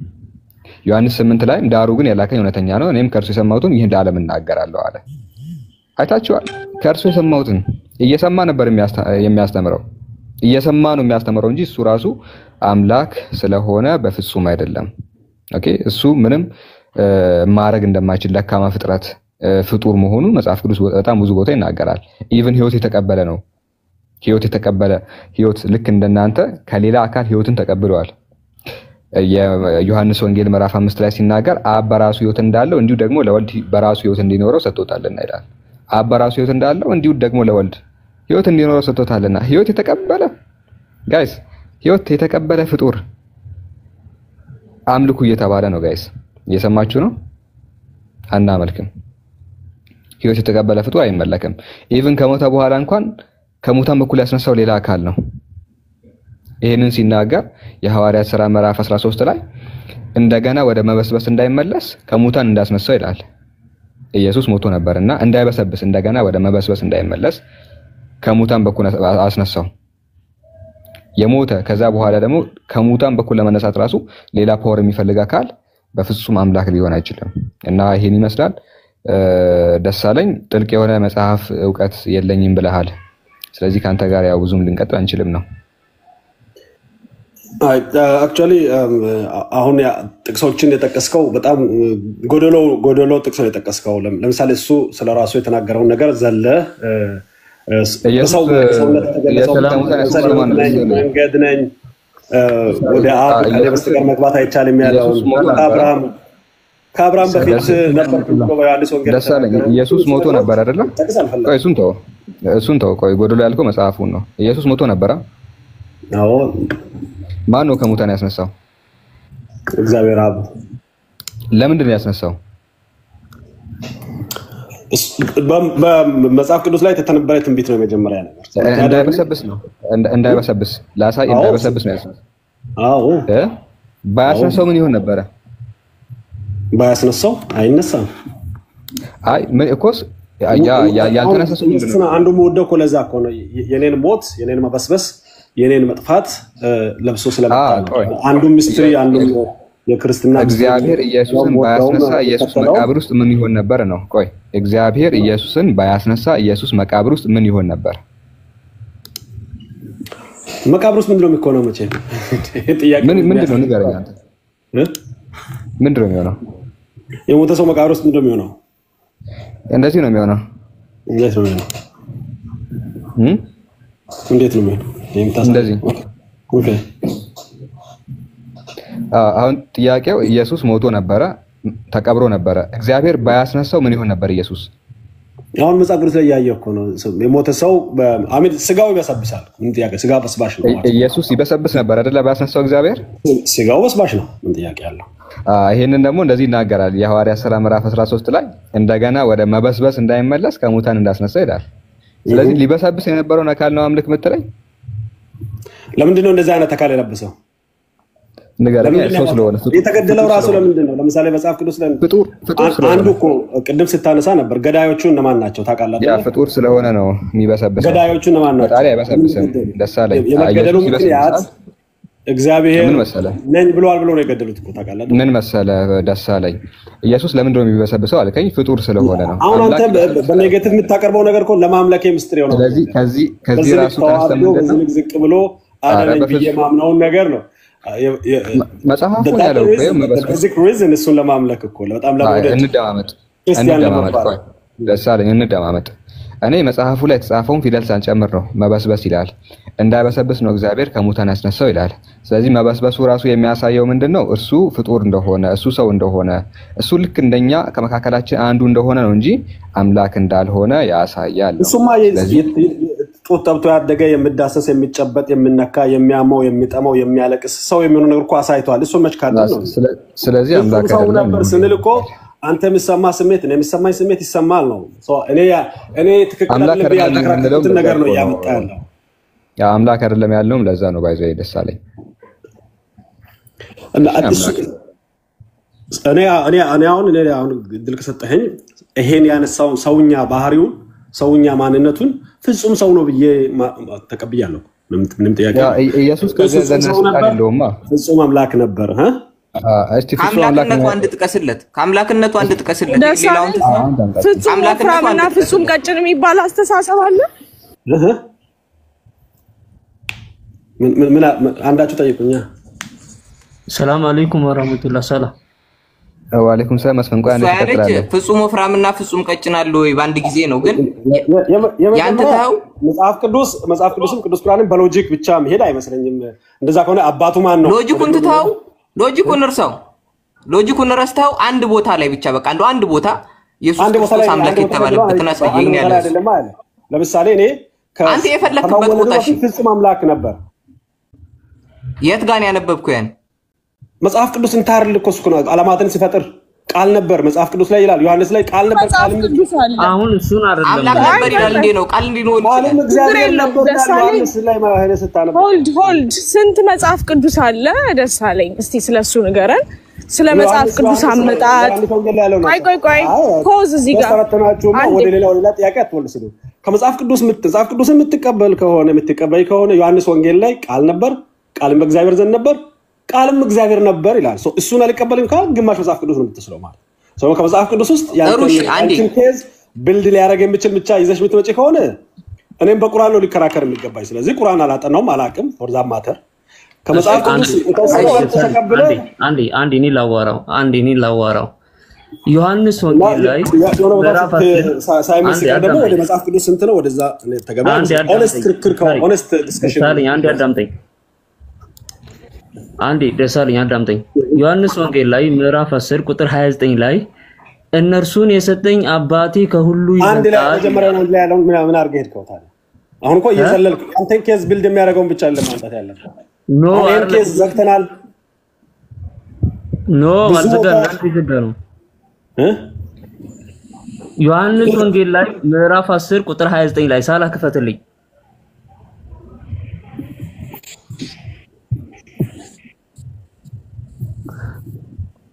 ዮሐንስ 8 ላይ ዳሩ ግን የላከኝ እውነተኛ ነው እኔም ከእርሱ የሰማሁትን ይህን ለዓለም እናገራለሁ አለ። አይታችኋል? ከእርሱ የሰማሁትን እየሰማ ነበር የሚያስተምረው እየሰማ ነው የሚያስተምረው እንጂ እሱ ራሱ አምላክ ስለሆነ በፍጹም አይደለም። ኦኬ እሱ ምንም ማረግ እንደማይችል ለካማ ፍጥረት ፍጡር መሆኑን መጽሐፍ ቅዱስ በጣም ብዙ ቦታ ይናገራል። ኢቭን ህይወት የተቀበለ ነው። ህይወት ልክ እንደናንተ ከሌላ አካል ህይወትን ተቀብሏል። የዮሐንስ ወንጌል ምዕራፍ 5 ላይ ሲናገር አብ በራሱ ህይወት እንዳለው እንዲሁ ደግሞ ለወልድ በራሱ ህይወት እንዲኖረው ሰጥቶታልና ይላል። አብ በራሱ ህይወት እንዳለው እንዲሁ ደግሞ ለወልድ ህይወት እንዲኖረው ሰጥቶታልና ህይወት የተቀበለ ጋይስ ህይወት የተቀበለ ፍጡር አምልኩ እየተባለ ነው ጋይስ እየሰማችሁ ነው አናመልክም ህይወት የተቀበለ ፍጡር አይመለክም ኢቭን ከሞተ በኋላ እንኳን ከሙታን በኩል ያስነሳው ሌላ አካል ነው ይሄንን ሲናገር የሐዋርያት ሥራ ምዕራፍ 13 ላይ እንደገና ወደ መበስበስ እንዳይመለስ ከሙታን እንዳስነሳው ይላል ኢየሱስ ሞቶ ነበርና እንዳይበሰብስ እንደገና ወደ መበስበስ እንዳይመለስ ከሙታን በኩል አስነሳው የሞተ ከዛ በኋላ ደግሞ ከሙታን በኩል ለመነሳት ራሱ ሌላ ፓወር የሚፈልግ አካል በፍጹም አምላክ ሊሆን አይችልም እና ይሄን ይመስላል ደሳለኝ ጥልቅ የሆነ መጽሐፍ ዕውቀት የለኝም ብለሃል ስለዚህ ካንተ ጋር ያው ብዙም ልንቀጥል አንችልም ነው አክቹአሊ አሁን ጥቅሶችን የጠቀስከው በጣም ጎደሎ ጥቅስ ነው የጠቀስከው ለምሳሌ እሱ ስለራሱ የተናገረው ነገር ዘለ ሰው መንገድ ነኝ ወደ አብ በስተቀር መግባት አይቻልም ያለው ከአብርሃም በፊት ነበር በዮሐንስ ወንጌል ደሳለኝ ኢየሱስ ሞቶ ነበር አይደል ቆይ እሱን ተው ቆይ ጎደሎ ያልከው መጽሐፉን ነው ኢየሱስ ሞቶ ነበር አዎ ማን ነው ከሙታን ያስነሳው እግዚአብሔር አብ ለምንድን ነው ያስነሳው በመጽሐፍ ቅዱስ ላይ የተተነበረ ትንቢት ነው መጀመሪያ ነገር እንዳይበሰብስ ላሳይ እንዳይበሰብስ ነው ያስነሳው አዎ ባያስነሳው ምን ይሆን ነበር ባያስነሳው አይነሳም አይ ምን እኮስ ያልተነሳሰው ምንድነው አንዱ ሞደው ኮለዛ እኮ ነው የኔን ሞት የኔን መበስበስ የኔን መጥፋት ለብሶ ስለመጣ አንዱ ሚስትሪ አንዱ የክርስቲና እግዚአብሔር ኢየሱስን ባያስነሳ ኢየሱስ መቃብር ውስጥ ምን ይሆን ነበር ነው ቆይ እግዚአብሔር ኢየሱስን ባያስነሳ ኢየሱስ መቃብር ውስጥ ምን ይሆን ነበር መቃብር ውስጥ ምንድነው የሚሆነው መቼ ጥያቄ ምንድነው ንገረኝ አንተ ምንድነው የሚሆነው የሞተ ሰው መቃብር ውስጥ ምንድነው የሚሆነው እንደዚህ ነው የሚሆነው እንዴት ነው የሚሆነው እንደዚህ ኦኬ አሁን ጥያቄው ኢየሱስ ሞቶ ነበረ ተቀብሮ ነበረ እግዚአብሔር ባያስነሳው ምን ይሆን ነበር ኢየሱስ አሁን መጽሐፍ ቅዱስ ላይ ያየው እኮ ነው የሞተ ሰው አሜን ስጋው ይበሰብሳል ምን ጥያቄ ስጋ በስባሽ ነው ኢየሱስ ይበሰብስ ነበር አይደል ባያስነሳው እግዚአብሔር ስጋው በስባሽ ነው ምን ጥያቄ ያለው ይሄንን ደግሞ እንደዚህ ይናገራል የሐዋርያት ሥራ ምዕራፍ 13 ላይ እንደገና ወደ መበስበስ እንዳይመለስ ከሙታን እንዳስነሳ ይላል ስለዚህ ሊበሰብስ የነበረው አካል ነው አምልክ ምትለኝ ለምንድን ነው እንደዛ አይነት አካል የለበሰው ንገረኝ ሰው ስለሆነ የተገደለው ራሱ ለምንድን ነው ለምሳሌ መጽሐፍ ቅዱስ ላይ ፍጡር አንዱ እኮ ቅድም ስታነሳ ነበር ገዳዮቹ እነማን ናቸው ታውቃላችሁ ያ ፍጡር ስለሆነ ነው የሚበሰብሰው ገዳዮቹ እነማን ናቸው ታዲያ አይበሰብስም ደሳለኝ የመገደሉ ምክንያት እግዚአብሔር ነኝ ብለዋል ብሎ ነው የገደሉት እኮ ታውቃላችሁ ምን መሰለ ደሳለኝ ኢየሱስ ለምንድን ነው የሚበሰብሰው አልከኝ ፍጡር ስለሆነ ነው አሁን አንተ በኔጌቲቭ የምታቀርበው ነገር እኮ ለማምለክ ምስጢር ነው ስለዚህ ከዚህ ራሱ ተስተምደን ዝቅ ብሎ አዳነኝ ብዬ ማምነውን ነገር ነው መጽሐፉን ያለው በዚህ ሪዝን እሱን ለማምለክ እኮ በጣም ለወደ እንደማመጥ ደሳለኝ እንደማመጥ እኔ መጽሐፉ ላይ የተጻፈውን ፊደል ሳንጨምር ነው መበስበስ ይላል እንዳይበሰብስ ነው እግዚአብሔር ከሙታን ያስነሳው ይላል ስለዚህ መበስበሱ ራሱ የሚያሳየው ምንድነው እርሱ ፍጡር እንደሆነ እሱ ሰው እንደሆነ እሱ ልክ እንደኛ ከመካከላችን አንዱ እንደሆነ ነው እንጂ አምላክ እንዳልሆነ ያሳያል እሱማ ጡት ጠብቶ ያደገ የሚዳሰስ የሚጨበጥ የሚነካ የሚያመው የሚጠመው የሚያለቅስ ሰው የሚሆነው ነገር እኮ አሳይቷል እሱ መች ካለ ነው ስለዚህ አምላክ አይደለም ስንል እኮ አንተ የሚሰማ ስሜት እኔ የሚሰማኝ ስሜት ይሰማል ነው እኔ ትክክል አይደለም ነገር ነው ያመጣ ያለው ያ አምላክ አይደለም ያለውም ለዛ ነው ባይዘይ ደሳለኝ እና እኔ አሁን ድል ከሰጠኸኝ ይሄን ያነሳው ሰውኛ ባህሪው ሰውኛ ማንነቱን ፍጹም ሰው ነው ብዬ ተቀብያለሁ ምንም ጥያቄ ኢየሱስ ከዚህ ዘነስ አይደለውማ ፍጹም አምላክ ነበር አምላክነቱ አንድ ጥቀስለት ሌላውን ፍጹም ወፍራምና ፍጹም ቀጭን የሚባል አስተሳሰብ አለ ምን አንዳችሁ ጠይቁኛ ሰላም አለይኩም ወራህመቱላህ ሰላም ወአለይኩም ሰላም መስፈንቋ አንተ ተቀጥራለህ ፍጹም ወፍራምና ፍጹም ቀጭን አለ ወይ በአንድ ጊዜ ነው ግን ያንተ ታው መጽሐፍ ቅዱስም ቅዱስ ቁርአንም በሎጂክ ብቻ መሄድ አይመስለኝም እንደዛ ከሆነ አባቱ ማን ነው ሎጂኩን ትታው ሎጂኩን ረስተው አንድ ቦታ ላይ ብቻ በቃ አንድ ቦታ ኢየሱስ ክርስቶስ አምላክ የተባለበትን አሳየኝ ያለው ለምሳሌ እኔ አንተ የፈለክበት ቦታ ፍጹም አምላክ ነበር የት ጋር ያነበብኩ ያን መጽሐፍ ቅዱስ እንታርል እኮ እሱ ነው ዓለማትን ሲፈጥር ቃል ነበር መጽሐፍ ቅዱስ ላይ ይላል ዮሐንስ ላይ ቃል ነበር ቃል አሁን እሱን አይደለም አምላክ ነበር ይላል እንዴ ነው ቃል እንዴ ነው ቃልም እግዚአብሔር ነበር ዮሐንስ ላይ ማለት ስታነብ ሆልድ ስንት መጽሐፍ ቅዱስ አለ ደሳለኝ እስቲ ስለሱ ንገረን ስለ መጽሐፍ ቅዱስ አመጣጥ ቆይ ፖዝ እዚህ ጋር ተፈተናችሁማ ወደ ሌላ ጥያቄ አትወልስዱ ከመጽሐፍ ቅዱስ የምትቀበል ከሆነ ዮሐንስ ወንጌል ላይ ቃል ነበር ቃልም በእግዚአብሔር ዘንድ ነበር ቃልም እግዚአብሔር ነበር ይላል እሱን አልቀበልም ካል ግማሽ መጽሐፍ ቅዱስ ነው የምትስለው ማለት ከመጽሐፍ ቅዱስ ውስጥ ያንተን ኬዝ ቢልድ ሊያደርግ የሚችል ብቻ ይዘሽ የምትመጪ ከሆነ እኔም በቁርአን ነው ሊከራከር የሚገባኝ ስለዚህ ቁርአን አላጠናውም አላቅም ፎርዛ ማተር ከመጽሐፍ ቅዱስ ተቀበለ አንዴ እኔ ላዋራው ዮሐንስ ወንጌል ላይ ምዕራፍ ሳይመስ ደግሞ ወደ መጽሐፍ ቅዱስ ስንት ነው ወደዛ ተገባ ሆነስት ዲስከሽን አንዴ ደሳለኝ አዳምጠኝ ዮሐንስ ወንጌል ላይ ምዕራፍ 10 ቁጥር 29 ላይ እነርሱን የሰጠኝ አባቴ ከሁሉ ይበልጣል አንድ ላይ መጀመሪያ ነው ያለው ምን አርገህ ሄድከው ታዲያ አሁን እኮ እየሰለልክ አንተን ኬዝ ቢልድ የሚያደርገውን ብቻ ለማንጣት ያለበት ኖ ኬዝ ዘግተናል ኖ አልዘጋንም ዮሐንስ ወንጌል ላይ ምዕራፍ 10 ቁጥር 29 ላይ ሳላ ክፈትልኝ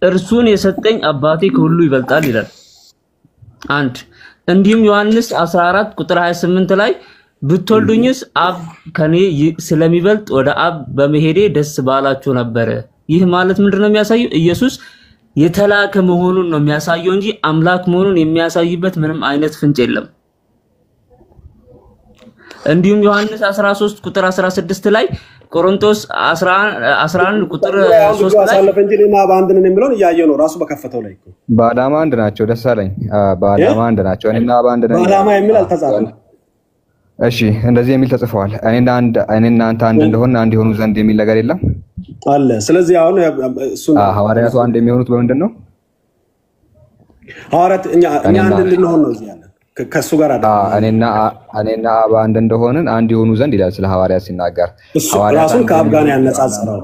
እርሱን የሰጠኝ አባቴ ከሁሉ ይበልጣል ይላል አንድ እንዲሁም ዮሐንስ 14 ቁጥር 28 ላይ ብትወልዱኝስ አብ ከኔ ስለሚበልጥ ወደ አብ በመሄዴ ደስ ባላችሁ ነበር ይህ ማለት ምንድነው የሚያሳየው ኢየሱስ የተላከ መሆኑን ነው የሚያሳየው እንጂ አምላክ መሆኑን የሚያሳይበት ምንም አይነት ፍንጭ የለም እንዲሁም ዮሐንስ 13 ቁጥር 16 ላይ ቆሮንቶስ 11 ቁጥር 3 ላይ አሳለፈ እንጂ ለማ ባንድነን የሚለውን ያያየው ነው ራሱ በከፈተው ላይ እኮ በአዳማ አንድ ናቸው ደሳለኝ በአዳማ አንድ ናቸው እኔና ባንድነን በአዳማ የሚል አልተጻፈም እሺ እንደዚህ የሚል ተጽፏል እኔና አንተ አንድ እንደሆነ አንድ ይሆኑ ዘንድ የሚል ነገር የለም አለ ስለዚህ አሁን እሱ ሐዋርያቱ አንድ የሚሆኑት በምንድነው ሐዋርያት እኛ አንድ እንድንሆን ነው እዚህ ያለ ከሱ ጋር እኔና አብ አንድ እንደሆነን አንድ ይሆኑ ዘንድ ይላል ስለ ሐዋርያት ሲናገር ሐዋርያቱን ከአብ ጋር ያነጻጽረው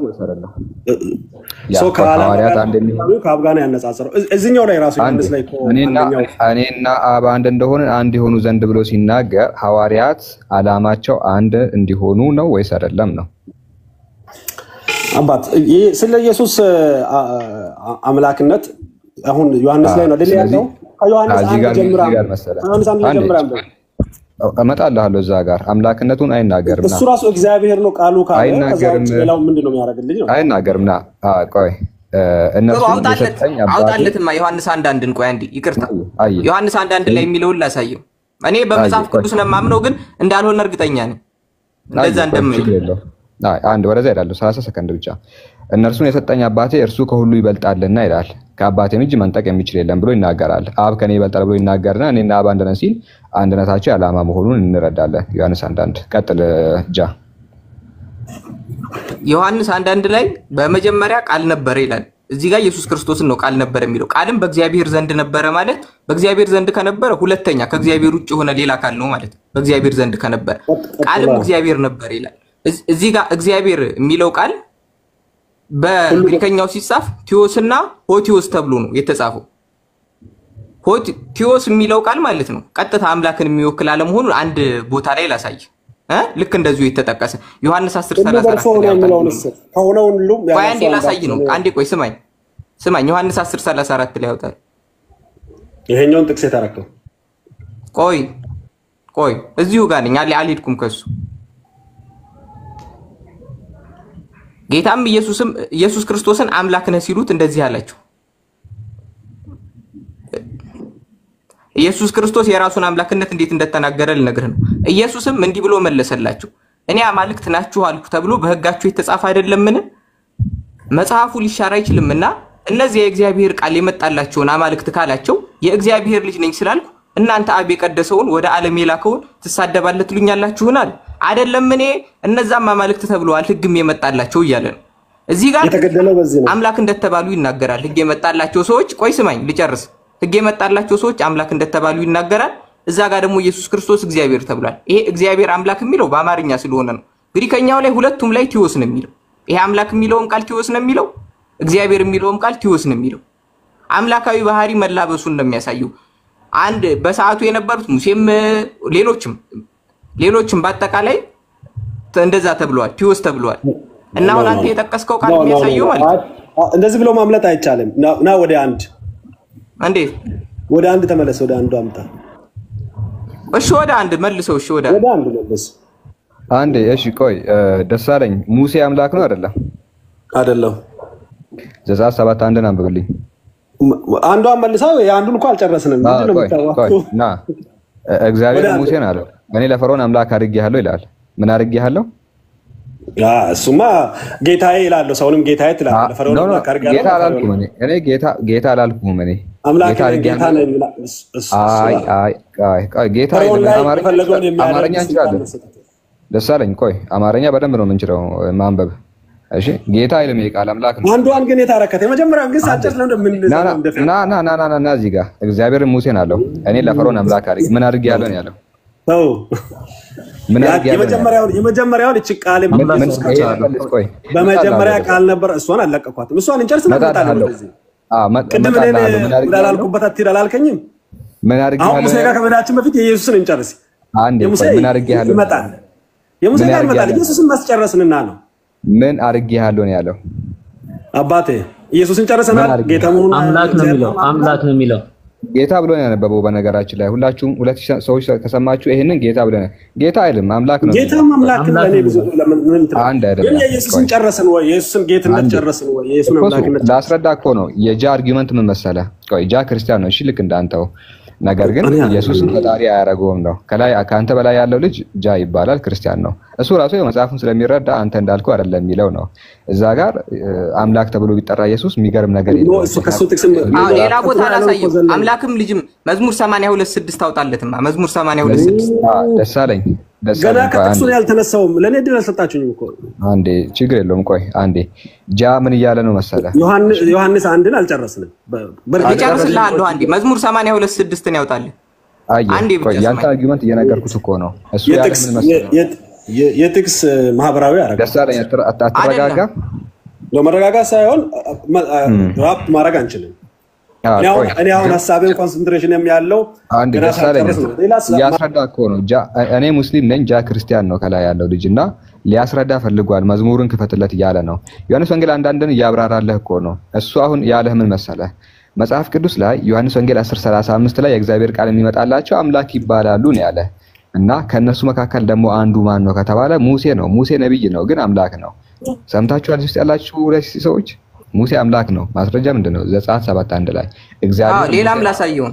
ከሐዋርያት አንድ የሚሆኑ ከአብ ጋር ያነጻጽረው እዚህኛው ላይ ራሱ ዮሐንስ ላይ እኔና አብ አንድ እንደሆነን አንድ ይሆኑ ዘንድ ብሎ ሲናገር ሐዋርያት ዓላማቸው አንድ እንዲሆኑ ነው ወይስ አይደለም ነው አባት ስለ ኢየሱስ አምላክነት አሁን ዮሐንስ ላይ ነው አይደል ያለው ዮሐንስ አንድ ጀምራ እመጣለሁ እዛ ጋር አምላክነቱን አይናገርም እሱ ራሱ እግዚአብሔር ነው ቃሉ ካለ ሌላው ምንድነው የሚያደርግልኝ ነው አይናገርምና ቆይ እነሱ አውጣለትማ ዮሐንስ 1:1 ቆይ አንዴ ይቅርታ ዮሐንስ 1:1 ላይ የሚለውን ላሳየው እኔ በመጽሐፍ ቅዱስ ነው የማምነው ግን እንዳልሆነ እርግጠኛ ነኝ እንደዛ እንደምይል አንድ ወደዛ ይላል 30 ሰከንድ ብቻ እነርሱን የሰጠኝ አባቴ እርሱ ከሁሉ ይበልጣልና ይላል ከአባቴም እጅ መንጠቅ የሚችል የለም ብሎ ይናገራል አብ ከኔ ይበልጣል ብሎ ይናገርና እኔና አብ አንድ ነን ሲል አንድነታቸው ዓላማ መሆኑን እንረዳለን ዮሐንስ 1:1 ቀጥል ጃ ዮሐንስ 1:1 ላይ በመጀመሪያ ቃል ነበር ይላል እዚህ ጋር ኢየሱስ ክርስቶስን ነው ቃል ነበር የሚለው ቃልም በእግዚአብሔር ዘንድ ነበረ ማለት በእግዚአብሔር ዘንድ ከነበረ ሁለተኛ ከእግዚአብሔር ውጭ ሆነ ሌላ ቃል ነው ማለት በእግዚአብሔር ዘንድ ከነበረ ቃልም እግዚአብሔር ነበር ይላል እዚህ ጋር እግዚአብሔር የሚለው ቃል በግሪከኛው ሲጻፍ ቲዮስና ሆቲዮስ ተብሎ ነው የተጻፈው ቲዮስ የሚለው ቃል ማለት ነው ቀጥታ አምላክን የሚወክል አለመሆኑ አንድ ቦታ ላይ ላሳይ ልክ እንደዚሁ የተጠቀሰ ዮሐንስ 10:34 ከሆነውን ሁሉ አንዴ ላሳይ ነው አንዴ ቆይ ስማኝ ዮሐንስ 10:34 ላይ ያወጣል ይሄኛውን ጥቅስ ተረከው ቆይ እዚሁ ጋር ነኝ አልሄድኩም ከሱ ጌታም ኢየሱስ ክርስቶስን አምላክ ነህ ሲሉት እንደዚህ አላቸው ኢየሱስ ክርስቶስ የራሱን አምላክነት እንዴት እንደተናገረ ልነግርህ ነው ኢየሱስም እንዲህ ብሎ መለሰላቸው እኔ አማልክት ናችሁ አልኩ ተብሎ በሕጋችሁ የተጻፈ አይደለምን መጽሐፉ ሊሻር አይችልምና እነዚህ የእግዚአብሔር ቃል የመጣላቸውን አማልክት ካላቸው የእግዚአብሔር ልጅ ነኝ ስላልኩ እናንተ አብ የቀደሰውን ወደ ዓለም የላከውን ትሳደባለህ ትሉኛላችሁናል አይደለም እኔ እነዛም አማልክት ተብለዋል ሕግም የመጣላቸው እያለ ነው እዚህ ጋር አምላክ እንደተባሉ ይናገራል ሕግ የመጣላቸው ሰዎች ቆይ ስማኝ ልጨርስ ሕግ የመጣላቸው ሰዎች አምላክ እንደተባሉ ይናገራል እዛ ጋር ደግሞ ኢየሱስ ክርስቶስ እግዚአብሔር ተብሏል ይሄ እግዚአብሔር አምላክ የሚለው በአማርኛ ስለሆነ ነው ግሪከኛው ላይ ሁለቱም ላይ ቲዮስ ነው የሚለው ይሄ አምላክ የሚለውም ቃል ቲዮስ ነው የሚለው እግዚአብሔር የሚለውም ቃል ቲዮስ ነው የሚለው አምላካዊ ባህሪ መላበሱን ነው የሚያሳየው። አንድ በሰዓቱ የነበሩት ሙሴም ሌሎችም በአጠቃላይ እንደዛ ተብሏል፣ ቲዮስ ተብሏል። እና አሁን አንተ የጠቀስከው ቃል የሚያሳየው ማለት ነው እንደዚህ ብሎ ማምለጥ አይቻልም። ና ወደ አንድ እንዴት ወደ አንድ ተመለስ፣ ወደ አንዱ አምጣ። እሺ ወደ አንድ መልሰው። እሺ ወደ አንድ መልስ አንዴ። እሺ ቆይ ደሳለኝ ሙሴ አምላክ ነው አይደለም? አይደለም። ዘጸአት 7:1 አንብብልኝ። አንዷን መልሰው የአንዱን እንኳን አልጨረስንም። ምንድነው የምታወራው? ና እግዚአብሔር ሙሴን አለው እኔ ለፈርዖን አምላክ አድርጌሃለሁ ይላል። ምን አድርጌሃለሁ? እሱማ ጌታዬ ይላል። ሰውንም ጌታዬ ትላለህ። ለፈርዖን አምላክ አድርጌሃለሁ። ጌታ አላልኩም እኔ ጌታ አላልኩም እኔ አምላክ ጌታ ነኝ። ጌታ አማርኛ እንችላለን። ደሳለኝ ቆይ አማርኛ በደንብ ነው የምንችለው ማንበብ። እሺ ጌታ አይልም የቃል አምላክ ነው። አንዷን ግን የታረከተ የመጀመሪያውን ግን ሳጨስ ነው ና እዚህ ጋር እግዚአብሔር ሙሴን አለው እኔ ለፈርዖን አምላክ አድርጌ ምን አድርጌያለሁ ነው ያለው። የመጀመሪያውን እቺ ቃል በመጀመሪያ ቃል ነበር። እሷን አለቀኳትም። እሷን እንጨርስ ነበር ታለው ቅድም እኔ እንዳላልኩበት አትሄድ አላልከኝም? ምን አድርጌያለሁ? ሙሴ ጋር ከመዳችን በፊት የኢየሱስን እንጨርስ። አንዴ ምን አድርጌያለሁ? የሙሴ ጋር መጣል ኢየሱስን ማስጨረስንና ነው። ምን አድርጌያለሁ ነው ያለው። አባቴ ኢየሱስን ጨርሰናል። ጌታ መሆኑን አምላክ ነው የሚለው ጌታ ብሎ ነው ያነበበው። በነገራችን ላይ ሁላችሁም 2000 ሰዎች ከሰማችሁ ይሄንን ጌታ ብሎ ነው። ጌታ አይልም አምላክ ነው። ጌታ አምላክ ነው። እኔ ብዙ ለምን አንድ አይደለም። ኢየሱስን ጨረስን ወይ ኢየሱስን ጌትነት ጨረስን ወይ ኢየሱስን አምላክነት ላስረዳ እኮ ነው። የጃ አርጊመንት ምን መሰለህ? ቆይ ጃ ክርስቲያን ነው እሺ፣ ልክ እንዳንተው ነገር ግን ኢየሱስን ፈጣሪ አያረገውም ነው። ከላይ ካንተ በላይ ያለው ልጅ ጃ ይባላል፣ ክርስቲያን ነው። እሱ ራሱ የመጽሐፉን ስለሚረዳ አንተ እንዳልከው አይደለም የሚለው ነው። እዛ ጋር አምላክ ተብሎ ቢጠራ ኢየሱስ የሚገርም ነገር የለውም። እሱ ከሱ ጥቅም ሌላ ቦታ አላሳየው። አምላክም ልጅም መዝሙር 82:6 አውጣለትማ። መዝሙር 82:6 ደሳለኝ ገና ከጥቅሱ ያልተነሳውም ለኔ ድል አልሰጣችሁኝም እኮ። አንዴ ችግር የለውም። ቆይ አንዴ ጃ ምን እያለ ነው መሰለህ? ዮሐንስ አንድን አልጨረስንም። በጨርስልሃለሁ። አንዴ መዝሙር 82:6 ነው ያውጣልህ። አንዴ ብቻ ያንተ አርጊመንት እየነገርኩት እኮ ነው። እሱ ያለ ምን መሰለህ? የጥቅስ ማህበራዊ አረጋ ደሳለኝ አትረጋጋ። ለመረጋጋት ሳይሆን ራፕ ማድረግ አንችልም። እኔ አሁን ሐሳቤን ኮንሰንትሬሽን የሚያለው አንድ ደሳለኝ ያስረዳ እኮ ነው። እኔ ሙስሊም ነኝ፣ ጃ ክርስቲያን ነው ከላይ ያለው ልጅና ሊያስረዳ ፈልጓል። መዝሙርን ክፈትለት እያለ ነው። ዮሐንስ ወንጌል አንዳንድን እያብራራለህ እኮ ነው። እሱ አሁን ያለህ ምን መሰለህ? መጽሐፍ ቅዱስ ላይ ዮሐንስ ወንጌል 10:35 ላይ የእግዚአብሔር ቃል የሚመጣላቸው አምላክ ይባላሉ ነው ያለ እና ከነሱ መካከል ደግሞ አንዱ ማን ነው ከተባለ ሙሴ ነው። ሙሴ ነብይ ነው ግን አምላክ ነው። ሰምታችኋል ውስጥ ያላችሁ ሁለት ሰዎች ሙሴ አምላክ ነው። ማስረጃ ምንድነው? ዘጸአት 7:1 ላይ እግዚአብሔር ሌላም ላሳየው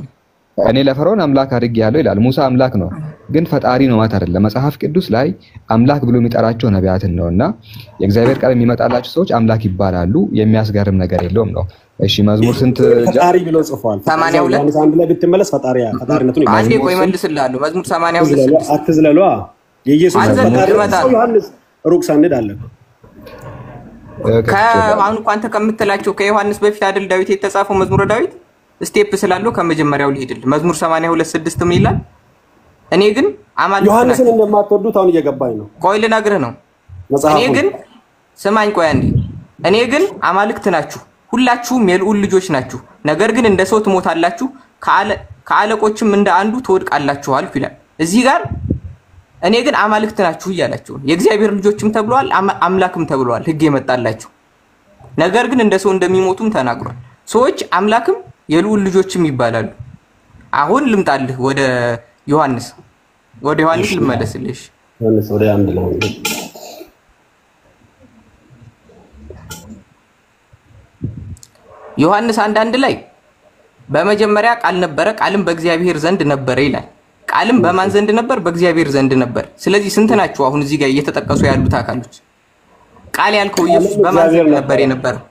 እኔ ለፈርዖን አምላክ አድርጌያለሁ ይላል። ሙሳ አምላክ ነው ግን ፈጣሪ ነው ማለት አይደለም። መጽሐፍ ቅዱስ ላይ አምላክ ብሎ የሚጠራቸው ነቢያትን ነውና የእግዚአብሔር ቃል የሚመጣላቸው ሰዎች አምላክ ይባላሉ። የሚያስገርም ነገር የለውም ነው። እሺ መዝሙር ስንት ፈጣሪ ብሎ ጽፏል? 82 አንድ ላይ ብትመለስ ፈጣሪነቱን ይባላል። አንዴ ቆይ መልስልሃለሁ። መዝሙር 82 አትዝለሏ። የኢየሱስ ፈጣሪ ዮሐንስ ሩቅ ሳንሄድ አለ አሁን እንኳን ተከምትላቸው ከዮሐንስ በፊት አይደል ዳዊት የተጻፈው መዝሙረ ዳዊት ስቴፕ ስላለው ከመጀመሪያው ሊሄድል መዝሙር 82:6 ምን ይላል? እኔ ግን አማልክት ዮሐንስን እንደማትወዱት አሁን እየገባኝ ነው። ቆይ ልነግርህ ነው። እኔ ግን ስማኝ ቆይ አንዴ። እኔ ግን አማልክት ናችሁ፣ ሁላችሁም የልዑል ልጆች ናችሁ። ነገር ግን እንደ ሰው ትሞታላችሁ፣ ከአለቆችም እንደ አንዱ ትወድቃላችሁ አልኩ ይላል። እዚህ ጋር እኔ ግን አማልክት ናችሁ እያላችሁ የእግዚአብሔር ልጆችም ተብሏል፣ አምላክም ተብሏል። ሕግ የመጣላችሁ ነገር ግን እንደ ሰው እንደሚሞቱም ተናግሯል። ሰዎች አምላክም የልዑል ልጆችም ይባላሉ። አሁን ልምጣልህ ወደ ዮሐንስ ልመለስልሽ። ዮሐንስ ወደ አንድ ነው። ዮሐንስ 1:1 ላይ በመጀመሪያ ቃል ነበረ፣ ቃልም በእግዚአብሔር ዘንድ ነበረ ይላል። ቃልም በማን ዘንድ ነበር? በእግዚአብሔር ዘንድ ነበር። ስለዚህ ስንት ናቸው አሁን እዚህ ጋር እየተጠቀሱ ያሉት አካሎች? ቃል ያልከው ኢየሱስ በማን ዘንድ ነበር የነበረው?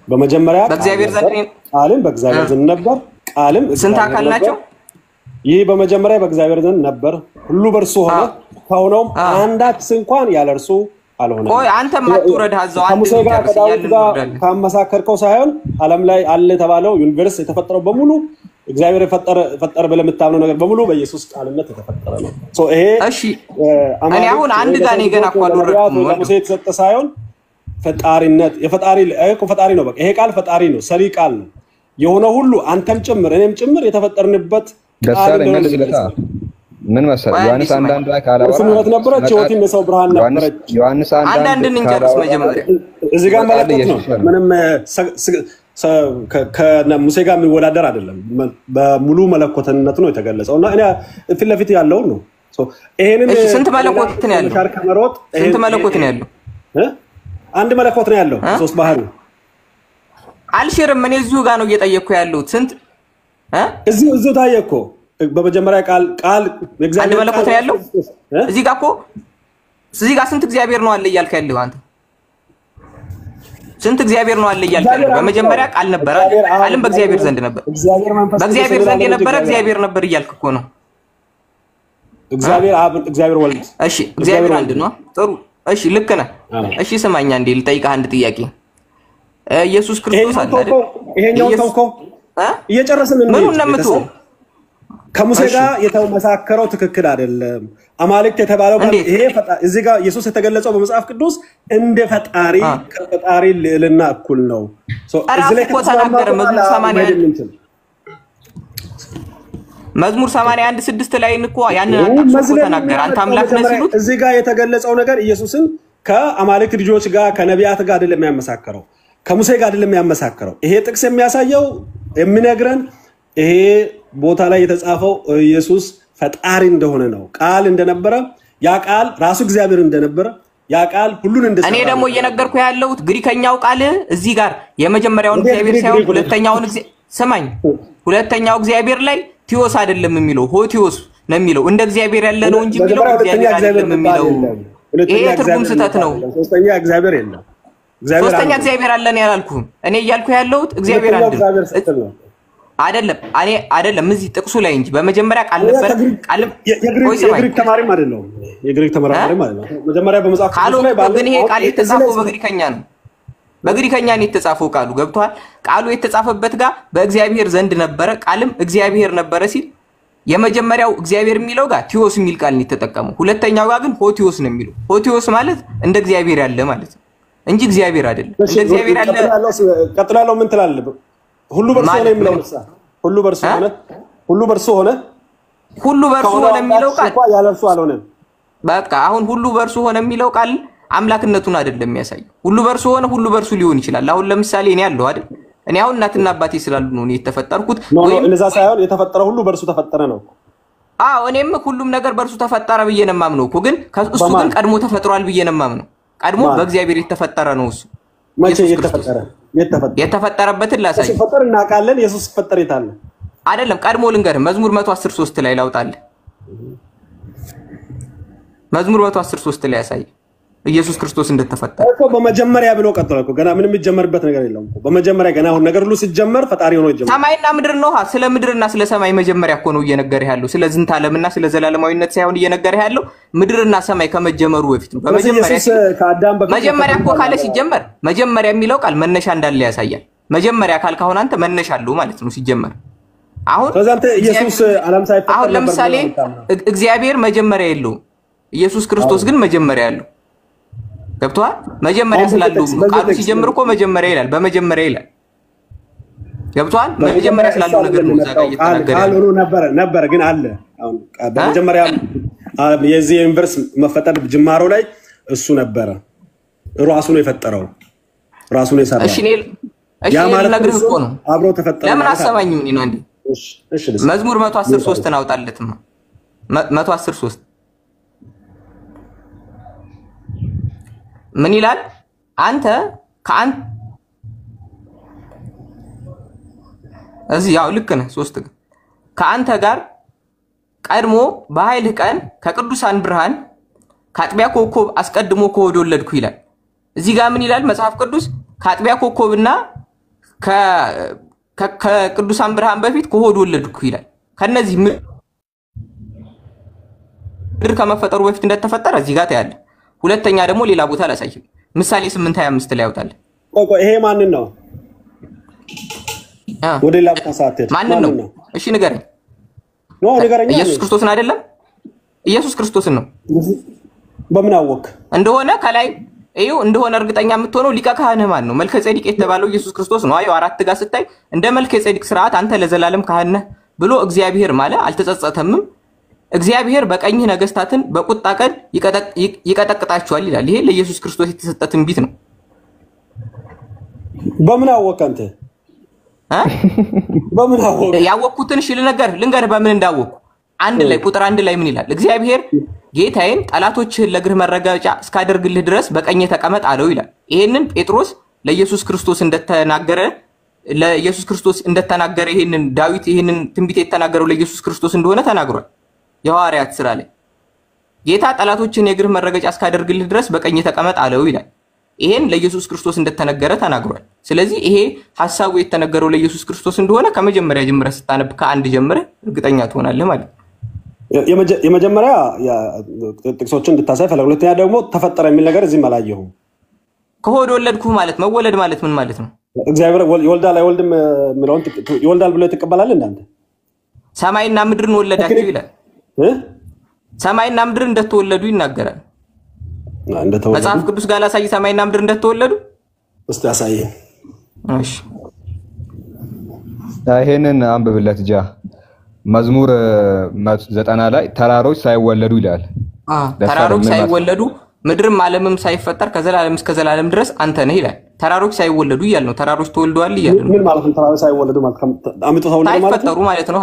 በመጀመሪያ በእግዚአብሔር ዘንድ ቃልም በእግዚአብሔር ዘንድ ነበር። ቃልም ስንት አካል ናቸው? ይህ በመጀመሪያ በእግዚአብሔር ዘንድ ነበር፣ ሁሉ በእርሱ ሆነ፣ ከሆነውም አንዳች እንኳን ያለ እርሱ አልሆነም። ቆይ አንተ ማጥወረድ ሀዛው አንተ ከሙሴ ጋር ከዳዊት ጋር ካመሳከርከው ሳይሆን ዓለም ላይ አለ የተባለው ዩኒቨርስ የተፈጠረው በሙሉ እግዚአብሔር ፈጠረ ብለህ የምታምነው ነገር በሙሉ በኢየሱስ ቃልነት የተፈጠረ ነው። ይሄ እሺ እኔ አሁን አንድ ጋር ነው ገና አቋል ወረድኩ። ሙሴ የተሰጠ ሳይሆን ፈጣሪነት ፈጣሪ ነው። በቃ ይሄ ቃል ፈጣሪ ነው፣ ሰሪ ቃል ነው። የሆነ ሁሉ አንተም ጭምር እኔም ጭምር የተፈጠርንበት ቃል ነው። ምን መሰለህ ዮሐንስ አንዳንድ ላይ ካላወራ እሱ ምረት ነበረች ህይወትም የሰው ብርሃን ነበረች። ዮሐንስ አንዳንድ እንጨርስ መጀመሪያ እዚህ ጋር ማለት ነው። ምንም ከሙሴ ጋር የሚወዳደር አይደለም። በሙሉ መለኮትነቱ ነው የተገለጸውና እኔ ፊት ለፊት ያለው ነው። ይሄንን ስንት መለኮት ነው ያለው? ስንት መለኮት ነው ያለው? አንድ መለኮት ነው ያለው። ሶስት ባህሪ አልሽርም። እኔ እዚሁ ጋር ነው እየጠየቅኩ ያለሁት። ስንት እዚሁ ታየኮ በመጀመሪያ ቃል አንድ መለኮት ነው ያለው። እዚህ ጋር ስንት እግዚአብሔር ነው አለ እያልክ ያለው አንተ? ስንት እግዚአብሔር ነው አለ እያልክ ያለው? በመጀመሪያ ቃል ነበረ፣ ቃልም በእግዚአብሔር ዘንድ ነበር፣ በእግዚአብሔር ዘንድ የነበረ እግዚአብሔር ነበር እያልክ እኮ ነው። እግዚአብሔር አብ፣ እግዚአብሔር ወልድ። እሺ እግዚአብሔር አንድ ነው። ጥሩ እሺ፣ ልክ ነህ። እሺ ስማኛ እንዴ ልጠይቅህ አንድ ጥያቄ። ኢየሱስ ክርስቶስ አለ አይደል? ይሄኛው ተውኮ እየጨረስን ነው። ምኑን ነምቱ ከሙሴ ጋር የተመሳከረው ትክክል አይደለም። አማልክት የተባለው ይሄ እዚህ ጋር ኢየሱስ የተገለጸው በመጽሐፍ ቅዱስ እንደ ፈጣሪ ከፈጣሪ ልዕልና እኩል ነው። እዚህ ላይ ተናገረ። መዝሙር 81:6 ላይ እንኳ ያንን አጣጥፎ ተናገረ። አንተ አምላክ ነህ ሲሉት እዚህ ጋር የተገለጸው ነገር ኢየሱስን ከአማልክት ልጆች ጋር ከነቢያት ጋር አይደለም የሚያመሳክረው፣ ከሙሴ ጋር አይደለም የሚያመሳክረው። ይሄ ጥቅስ የሚያሳየው የሚነግረን ይሄ ቦታ ላይ የተጻፈው ኢየሱስ ፈጣሪ እንደሆነ ነው። ቃል እንደነበረ ያ ቃል ራሱ እግዚአብሔር እንደነበረ ያ ቃል ሁሉን እንደሰራ። እኔ ደግሞ እየነገርኩ ያለሁት ግሪከኛው ቃል እዚህ ጋር የመጀመሪያውን እግዚአብሔር ሳይሆን ሁለተኛውን ሰማኝ፣ ሁለተኛው እግዚአብሔር ላይ ቲዮስ አይደለም የሚለው ሆቲዮስ ነው የሚለው። እንደ እግዚአብሔር ያለ ነው እንጂ የሚለው እግዚአብሔር አይደለም የሚለው። ይሄ ትርጉም ስህተት ነው። ሶስተኛ እግዚአብሔር የለም። ሶስተኛ እግዚአብሔር አለ ነው ያላልኩም። እኔ እያልኩ ያለሁት እግዚአብሔር አንድ ነው። አይደለም እዚህ ጥቅሱ ላይ እንጂ በመጀመሪያ ቃል ነበር። ቃል የግሪክ ተማሪም አይደለም፣ የግሪክ ተመራማሪም አይደለም። መጀመሪያ በመጽሐፍ ቅዱስ ላይ ግን ይሄ ቃል የተጻፈው በግሪከኛ ነው። በግሪከኛ ነው የተጻፈው ቃሉ። ገብቷል? ቃሉ የተጻፈበት ጋር በእግዚአብሔር ዘንድ ነበረ፣ ቃልም እግዚአብሔር ነበረ ሲል የመጀመሪያው እግዚአብሔር የሚለው ጋር ቲዮስ የሚል ቃል ነው የተጠቀመው። ሁለተኛው ጋር ግን ሆቲዮስ ነው የሚለው። ሆቲዮስ ማለት እንደ እግዚአብሔር ያለ ማለት ነው እንጂ እግዚአብሔር አይደለም። እንደ እግዚአብሔር ያለ ቀጥላለሁ። ምን ትላለህ? ሁሉ በርሱ ሆነ የሚለው ሁሉ በርሱ ሆነ፣ ሁሉ በርሱ ሆነ፣ ሁሉ በርሱ ሆነ የሚለው ቃል ያለ እርሱ አልሆነም። በቃ አሁን ሁሉ በርሱ ሆነ የሚለው ቃል አምላክነቱን አይደለም የሚያሳየው። ሁሉ በርሱ ሆነ፣ ሁሉ በርሱ ሊሆን ይችላል። አሁን ለምሳሌ እኔ ያለው አይደል? እኔ አሁን እናትና አባቴ ስላሉ ነው እኔ የተፈጠርኩት። ወይም እንደዛ ሳይሆን የተፈጠረ ሁሉ በርሱ ተፈጠረ ነው። አዎ እኔም ሁሉም ነገር በርሱ ተፈጠረ ብዬ ነው የማምነው እኮ። ግን እሱ ግን ቀድሞ ተፈጥሯል ብዬ ነው የማምነው። ቀድሞ በእግዚአብሔር የተፈጠረ ነው እሱ። መቼ የተፈጠረ? የተፈጠረበትን ላሳይ። ሲፈጠር እናውቃለን። ኢየሱስ ሲፈጠር የታለ? አይደለም ቀድሞ ልንገርህ። መዝሙር 113 ላይ ላውጣልህ። መዝሙር 113 ላይ ያሳይ ኢየሱስ ክርስቶስ እንደተፈጠረ እኮ በመጀመሪያ ብሎ ቀጥሏል እኮ። ገና ምንም የሚጀመርበት ነገር የለም እኮ። በመጀመሪያ ገና አሁን ነገር ሁሉ ሲጀመር ፈጣሪ ሆኖ ይጀምራል። ሰማይና ምድር ነው። ስለ ምድርና ስለ ሰማይ መጀመሪያ እኮ ነው እየነገርህ ያለው። ስለ ዝንተ ዓለምና ስለ ዘላለማዊነት ሳይሆን እየነገርህ ያለው ምድርና ሰማይ ከመጀመሩ በፊት ነው። መጀመሪያ እኮ ካለ ሲጀመር መጀመሪያ የሚለው ቃል መነሻ እንዳለ ያሳያል። መጀመሪያ ካልክ አሁን አንተ መነሻ አለው ማለት ነው ሲጀመር። አሁን ከዛንተ ኢየሱስ ዓለም ሳይፈጠር አሁን ለምሳሌ እግዚአብሔር መጀመሪያ የለውም። ኢየሱስ ክርስቶስ ግን መጀመሪያ ያለው ገብቷል። መጀመሪያ ስላለው ቃሉ ሲጀምር እኮ መጀመሪያ ይላል፣ በመጀመሪያ ይላል። ገብቷል። መጀመሪያ ስላለው ነገር ነው እዛ ጋር እየተናገረ ነበር ግን አለ። አሁን በመጀመሪያ የዚህ ዩኒቨርስ መፈጠር ጅማሮ ላይ እሱ ነበረ። ራሱ ነው የፈጠረው፣ ራሱ ነው የሰራው። እሺ ያ ማለት ነገር እኮ ነው አብሮ ተፈጠረ። ለምን አሰማኝም ነው እንዴ? እሺ መዝሙር 113 አውጣለትማ 113 ምን ይላል? አንተ ከአንተ እዚህ ያው ልክ ነህ። 3 ከአንተ ጋር ቀድሞ በኃይልህ ቀን ከቅዱሳን ብርሃን ከአጥቢያ ኮከብ አስቀድሞ ከሆድ ወለድኩ ይላል። እዚህ ጋር ምን ይላል መጽሐፍ ቅዱስ? ከአጥቢያ ኮከብና ከቅዱሳን ብርሃን በፊት ከሆድ ወለድኩ ይላል። ከነዚህ ምድር ከመፈጠሩ በፊት እንደተፈጠረ እዚህ ጋር ታያለህ። ሁለተኛ ደግሞ ሌላ ቦታ ላሳይህ። ምሳሌ 8:25 ላይ ያውጣል። ይሄ ማንን ነው? ወደ ሌላ ቦታ ሳትሄድ ማንን ነው? እሺ ንገረኝ። ንገረኝ። ኢየሱስ ክርስቶስን አይደለም? ኢየሱስ ክርስቶስን ነው። በምን አወቅ? እንደሆነ ከላይ እዩ እንደሆነ እርግጠኛ የምትሆነው ሊቀ ካህንህ ማን ነው? መልከ ጼዴቅ የተባለው ኢየሱስ ክርስቶስ ነው። አዩ 4 ጋር ስታይ እንደ መልከ ጼዴቅ ስርዓት አንተ ለዘላለም ካህን ነህ ብሎ እግዚአብሔር ማለ አልተጸጸተም። እግዚአብሔር በቀኝህ ነገስታትን በቁጣ ቀን ይቀጠቅጣቸዋል ይላል። ይሄ ለኢየሱስ ክርስቶስ የተሰጠ ትንቢት ነው። በምን አወቀ አንተ? በምን አወቀ? ያወቅኩትን እሺ ልንገርህ በምን እንዳወቅኩ አንድ ላይ ቁጥር 1 ላይ ምን ይላል? እግዚአብሔር ጌታዬን ጠላቶችህን ለእግርህ መረገጫ እስካደርግልህ ድረስ በቀኜ ተቀመጥ አለው ይላል። ይሄንን ጴጥሮስ ለኢየሱስ ክርስቶስ እንደተናገረ ይሄንን ዳዊት ይሄንን ትንቢት የተናገረው ለኢየሱስ ክርስቶስ እንደሆነ ተናግሯል። የሐዋርያት ሥራ ላይ ጌታ ጠላቶችህን የእግርህ መረገጫ እስካደርግልህ ድረስ በቀኜ ተቀመጥ አለው ይላል። ይሄን ለኢየሱስ ክርስቶስ እንደተነገረ ተናግሯል። ስለዚህ ይሄ ሐሳቡ የተነገረው ለኢየሱስ ክርስቶስ እንደሆነ ከመጀመሪያ ጀምረህ ስታነብ ከ1 ጀምረህ እርግጠኛ ትሆናለህ ማለት ነው። የመጀመሪያ ጥቅሶችን እንድታሳይ ፈለግ። ሁለተኛ ደግሞ ተፈጠረ የሚል ነገር እዚህ አላየሁም። ከሆድ ወለድኩህ ማለት መወለድ ማለት ምን ማለት ነው? እግዚአብሔር ይወልዳል አይወልድም የሚለውን ይወልዳል ብሎ ትቀበላለህ እንዳንተ? ሰማይና ምድርን ወለዳቸው ይላል። ሰማይና ምድር እንደተወለዱ ይናገራል። መጽሐፍ ቅዱስ ጋር ላሳይ ሰማይና ምድር እንደተወለዱ እስቲ አሳየኝ። እሺ ይሄንን አንብብለት ጃ መዝሙር 190 ላይ ተራሮች ሳይወለዱ ይላል። ተራሮች ሳይወለዱ ምድርም ዓለምም ሳይፈጠር ከዘላለም እስከ ዘላለም ድረስ አንተ ነህ ይላል። ተራሮች ሳይወለዱ ይያል ነው። ተራሮች ተወልደዋል ይያል ነው። ምን ማለት ነው? ተራሮች ሳይወለዱ ማለት አምጡ ተወልደው ማለት ሳይፈጠሩ ማለት ነው።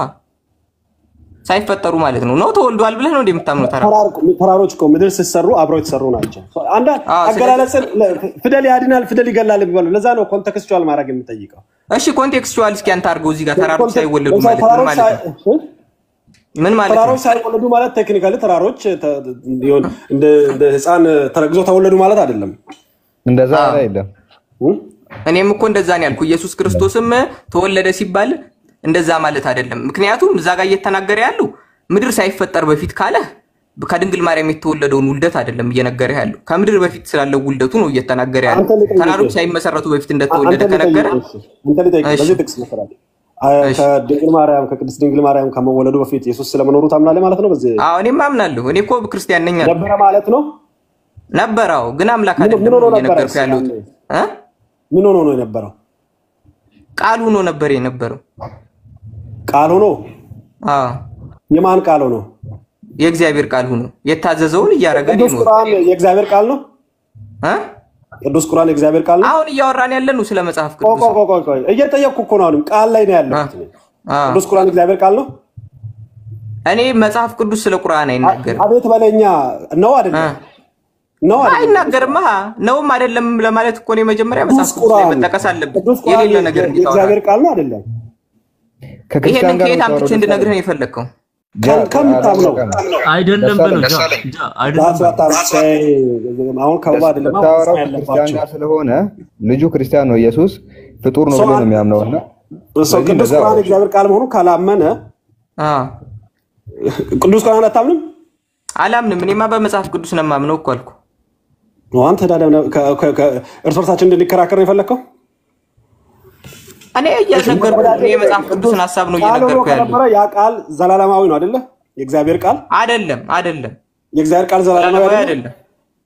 ሳይፈጠሩ ማለት ነው። ነው ተወልደዋል ብለህ ነው እንደምታምነው? ተራሮች እኮ ምድር ሲሰሩ አብረው የተሰሩ ናቸው። አንዳ አገላለጽ ፊደል ያድናል ፊደል ይገላል የሚባለው ለዛ ነው ኮንቴክስቹዋል ማድረግ የምጠይቀው። እሺ ኮንቴክስቹዋል እስኪ አንተ አድርገው እዚህ ጋር ተራሮች ሳይወለዱ ማለት ምን ማለት ነው? ተራሮች ሳይወለዱ ማለት ቴክኒካሊ ተራሮች እንደ ህፃን ተረግዞ ተወለዱ ማለት አይደለም። እንደዛ አይደለም። እኔም እኮ እንደዛ ነው ያልኩ። ኢየሱስ ክርስቶስም ተወለደ ሲባል እንደዛ ማለት አይደለም። ምክንያቱም እዛ ጋር እየተናገረ ያለው ምድር ሳይፈጠር በፊት ካለ ከድንግል ማርያም የተወለደውን ውልደት አይደለም እየነገረ ያለው ከምድር በፊት ስላለው ውልደቱ ነው እየተናገረ ያለው። ተራሮች ሳይመሰረቱ በፊት እንደተወለደ ከነገረ አንተ ልጠይቅ በዚህ ጥቅስ መሰረት ከድንግል ማርያም ከቅድስት ድንግል ማርያም ከመወለዱ በፊት ኢየሱስ ስለመኖሩ ታምናለህ ማለት ነው? በዚህ አዎ እኔም አምናለሁ። እኔ እኮ ክርስቲያን ነኝ። ነበረ ማለት ነው? ነበረው ግን አምላክ አይደለም እየነገርኩ ያለው። ምን ሆኖ ነው የነበረው? ቃል ሆኖ ነበር የነበረው። ቃል ሆኖ? አዎ የማን ቃል ሆኖ? የእግዚአብሔር ቃል ሆኖ የታዘዘውን እያረገ ነው። ቅዱስ ቁርአን የእግዚአብሔር ቃል ነው? ቅዱስ ቁርአን የእግዚአብሔር ቃል ነው? አሁን እያወራን ያለነው ስለ መጽሐፍ ቅዱስ። ቆይ እየጠየቅኩ እኮ ነው። አሁን ቃል ላይ ነው ያለው። ቅዱስ ቁርአን የእግዚአብሔር ቃል ነው? እኔ መጽሐፍ ቅዱስ ስለ ቁርአን አይናገርም። አቤት በለኛ ነው አይደለም? ነው አይደለም? አይናገርም። ነውም አይደለም ለማለት እኮ ነው መጀመሪያ መጽሐፍ ቅዱስ ላይ መጠቀስ አለበት። የሌለ ነገር የእግዚአብሔር ቃል ነው አይደለም? ከክርስቲያን ጋር አምጥቼ እንድነግርህ ነው የፈለከው? ከምታምነው አይደለም በለው አሁን ከባ አይደለም ክርስቲያን ጋር ስለሆነ ልጁ ክርስቲያን ነው። ኢየሱስ ፍጡር ነው ብሎ ነው የሚያምነውና ሰው ቅዱስ ቁርአን እግዚአብሔር ቃል መሆኑ ካላመነ ቅዱስ ቁርአን አታምንም? አላምንም። እኔማ በመጽሐፍ ቅዱስ ነው የማምነው እኮ አልኩ። አንተ ታዲያ እርስ በርሳችን እንድንከራከር ነው የፈለከው? እኔ እየነገርኩህ የመጽሐፍ ቅዱስን ሐሳብ ነው እየነገርኩህ ያለው። ያ ቃል ዘላለማዊ ነው አይደለ? የእግዚአብሔር ቃል አይደለም። የእግዚአብሔር ቃል ዘላለማዊ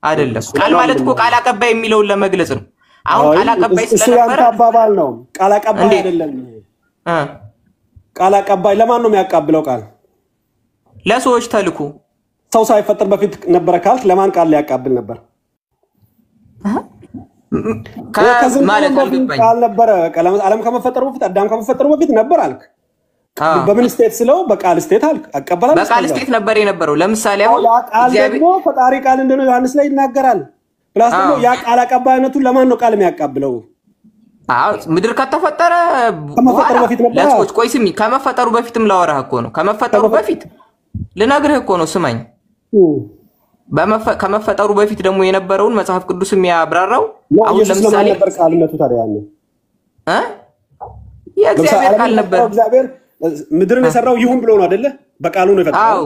አይደለም። ቃል ማለት እኮ ቃል አቀባይ የሚለውን ለመግለጽ ነው። አሁን ቃል አቀባይ ስለነበረ እሱ አባባል ነው። ቃል አቀባይ አይደለም። ቃል አቀባይ ለማን ነው የሚያቃብለው? ቃል ለሰዎች ተልኮ ሰው ሳይፈጠር በፊት ነበረ ካልክ ለማን ቃል ሊያቃብል ነበር? ማለት አልገባኝ። ቃል ነበረ ዓለም ከመፈጠሩ በፊት አዳም ከመፈጠሩ በፊት ነበር አልክ። በምን ስቴት ስለው በቃል ስቴት አልክ። አቀበላል በቃል ስቴት ነበር የነበረው። ለምሳሌ አሁን ቃል ደግሞ ፈጣሪ ቃል እንደሆነ ዮሐንስ ላይ ይናገራል። ፕላስ ደግሞ ያ ቃል አቀባይነቱን ለማን ነው ቃል የሚያቃብለው? ምድር ከተፈጠረ ከመፈጠሩ በፊት ነበር። ለሰዎች ቆይ ስሚ፣ ከመፈጠሩ በፊትም ላወራህ እኮ ነው። ከመፈጠሩ በፊት ልነግርህ እኮ ነው። ስማኝ። ከመፈጠሩ በፊት ደግሞ የነበረውን መጽሐፍ ቅዱስ የሚያብራራው አሁን ለምሳሌ ነበር ቃልነቱ ታዲያ ያለ የእግዚአብሔር ቃል ነበር። እግዚአብሔር ምድርን የሰራው ይሁን ብሎ ነው አይደለ? በቃሉ ነው የፈጠረው።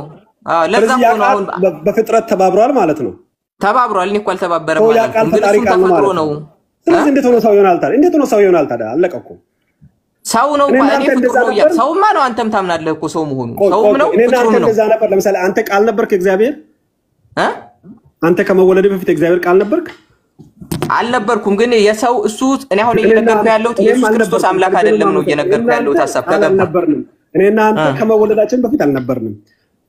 ለዛ ነው አሁን በፍጥረት ተባብሯል ማለት ነው። ተባብሯል። እኔ እኮ አልተባበረም ማለት ነው። ግን እሱም ተፈጥሮ ነው። ስለዚህ እንዴት ሆኖ ሰው ይሆናል ታዲያ? እንዴት ሆኖ ሰው ይሆናል ታዲያ? አለቀ እኮ። ሰው ነው ማለት እኔ ፍጡር ነው ያ ሰውማ ነው። አንተም ታምናለህ እኮ ሰው መሆኑ። ሰውም ነው ፍጡር ነው። እንደዛ ነበር። ለምሳሌ አንተ ቃል ነበርክ እግዚአብሔር? አንተ ከመወለድ በፊት እግዚአብሔር ቃል ነበርክ? አልነበርኩም ግን የሰው እሱ እኔ አሁን እየነገርኩ ያለሁት ኢየሱስ ክርስቶስ አምላክ አይደለም ነው እየነገርኩ ያለሁት ሐሳብ አልነበርንም እኔና አንተ ከመወለዳችን በፊት አልነበርንም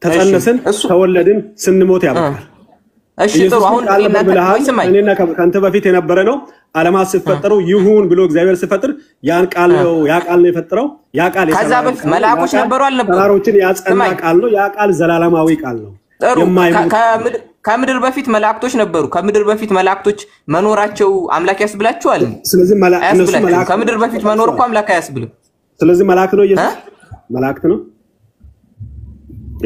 ተጸነስን ተወለድን ስንሞት ያበቃል እሺ ጥሩ አሁን እኔና ካንተ በፊት የነበረ ነው ዓለማት ሲፈጠሩ ይሁን ብሎ እግዚአብሔር ሲፈጥር ያን ቃል ነው የፈጠረው ያ ቃል ከዛ በፊት መላእክቶች ነበሩ አልነበሩ ተራሮችን ያጸና ቃል ነው ያ ቃል ዘላለማዊ ቃል ነው ከምድር በፊት መላእክቶች ነበሩ ከምድር በፊት መላእክቶች መኖራቸው አምላክ ያስብላችኋል ስለዚህ መላእክት ከምድር በፊት መኖር እኮ አምላክ ያስብልም ስለዚህ መላእክት ነው ኢየሱስ መላእክት ነው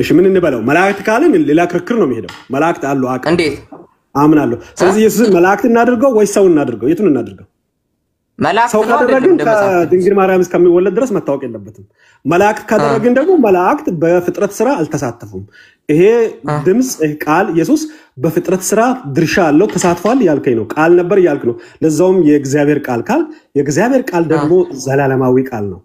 እሺ ምን እንበለው መላእክት ካለን ሌላ ክርክር ነው የሚሄደው መላእክት አሉ አቀ እንዴት አምናለሁ ስለዚህ ኢየሱስ መላእክት እናድርገው ወይ ሰው እናድርገው የቱን እናድርገው መላእክት ሰው ካደረግን ከድንግል ማርያም እስከሚወለድ ድረስ መታወቅ የለበትም መላእክት ካደረግን ደግሞ መላእክት በፍጥረት ስራ አልተሳተፉም ይሄ ድምጽ ቃል ኢየሱስ በፍጥረት ስራ ድርሻ አለው ተሳትፏል ያልከኝ ነው ቃል ነበር ያልክ ነው ለዛውም የእግዚአብሔር ቃል የእግዚአብሔር ቃል ደግሞ ዘላለማዊ ቃል ነው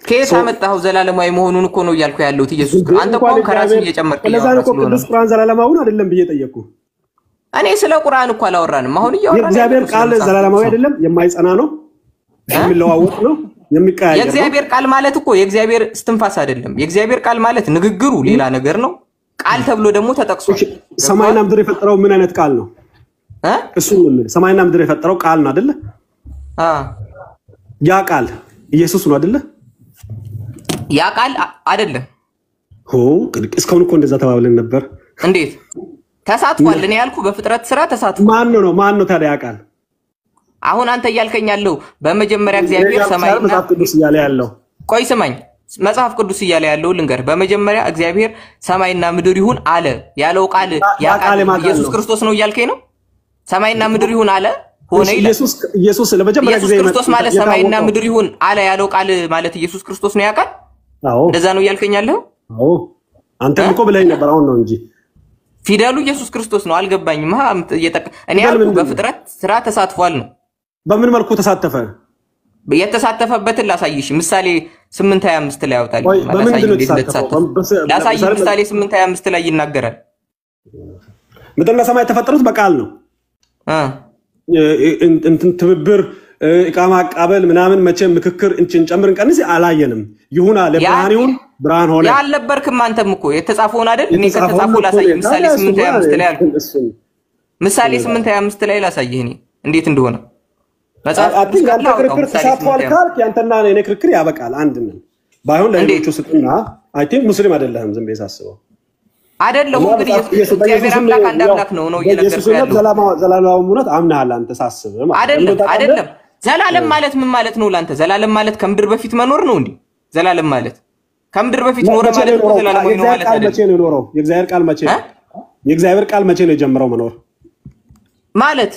ከየት አመጣው ዘላለማዊ መሆኑን እኮ ነው ያልኩ ያለሁት ኢየሱስ አንተ እኮ ከራስህ እየጨመርክ ለዛ ነው ቅዱስ ቁርአን ዘላለማዊውን አይደለም ብዬ ጠየቅኩ እኔ ስለ ቁርአን እኮ አላወራንም አሁን እያወራን የእግዚአብሔር ቃል ዘላለማዊ አይደለም የማይጸና ነው የሚለዋወጥ ነው የሚቀያየር የእግዚአብሔር ቃል ማለት እኮ የእግዚአብሔር እስትንፋስ አይደለም የእግዚአብሔር ቃል ማለት ንግግሩ ሌላ ነገር ነው ቃል ተብሎ ደግሞ ተጠቅሷል ሰማይና ምድር የፈጠረው ምን አይነት ቃል ነው እሱ ምን ሰማይና ምድር የፈጠረው ቃል ነው አይደለ ያ ቃል ኢየሱስ ነው አይደለ ያ ቃል አይደለም እስካሁን እኮ እንደዛ ተባብለን ነበር እንዴት ተሳትፏል እኔ ያልኩ በፍጥረት ስራ ተሳትፏል ማን ነው ታዲያ ያ ቃል አሁን አንተ እያልከኛለሁ በመጀመሪያ እግዚአብሔር ሰማይና መጽሐፍ ቅዱስ እያለ ያለው ቆይ ስማኝ መጽሐፍ ቅዱስ እያለ ያለው ልንገር በመጀመሪያ እግዚአብሔር ሰማይና ምድር ይሁን አለ ያለው ቃል ያ ቃል ኢየሱስ ክርስቶስ ነው እያልከኝ ነው ሰማይና ምድር ይሁን አለ ሆነ ኢየሱስ ለመጀመሪያ ጊዜ ክርስቶስ ማለት ሰማይና ምድር ይሁን አለ ያለው ቃል ማለት ኢየሱስ ክርስቶስ ነው ያ ቃል እንደዛ ነው ያልከኛለህ አንተም እኮ ብለኸኝ ነበር አሁን ነው እንጂ ፊደሉ ኢየሱስ ክርስቶስ ነው አልገባኝም እኔ ያልኩ በፍጥረት ስራ ተሳትፏል ነው በምን መልኩ ተሳተፈ የተሳተፈበትን ላሳይሽ ምሳሌ 8:25 ላይ ያወጣል ላሳይሽ ምሳሌ 8:25 ላይ ይናገራል ምድርና ሰማይ የተፈጠሩት በቃል ነው እንትን ትብብር ኢቃማ አቃበል ምናምን መቼም ምክክር እንጨምር እንቀንስ አላየንም ይሁን አለ ብርሃን ይሁን ብርሃን ሆነ ያልነበርክም አንተም እኮ የተጻፈውን አይደል እኔ ከተጻፈው ላሳይ ምሳሌ 8:25 ላይ አልኩ ምሳሌ 8:25 ላይ ላሳይህ እኔ እንዴት እንደሆነ መጽሐፍ ክርክር ተሳትፏል ካልክ ያንተና እኔ ክርክር ያበቃል አንድ ነን ባይሆን ለሌሎቹ ስጥና አይ ቲንክ ሙስሊም አይደለህም ዝም ብዬ ሳስበው አይደለም እንግዲህ እግዚአብሔር አምላክ አንድ አምላክ ነው እየነገርኩህ ያለው ዘላለማዊ ሙነት አምናሃል አንተ ሳስብ ማለት አይደለም ዘላለም ማለት ምን ማለት ነው ላንተ ዘላለም ማለት ከምድር በፊት መኖር ነው እንዴ ዘላለም ማለት ከምድር በፊት ኖር ማለት ነው ዘላለማዊ ነው ማለት አይደለም መቼ ነው ኖረው የእግዚአብሔር ቃል መቼ ነው የጀመረው መኖር ማለት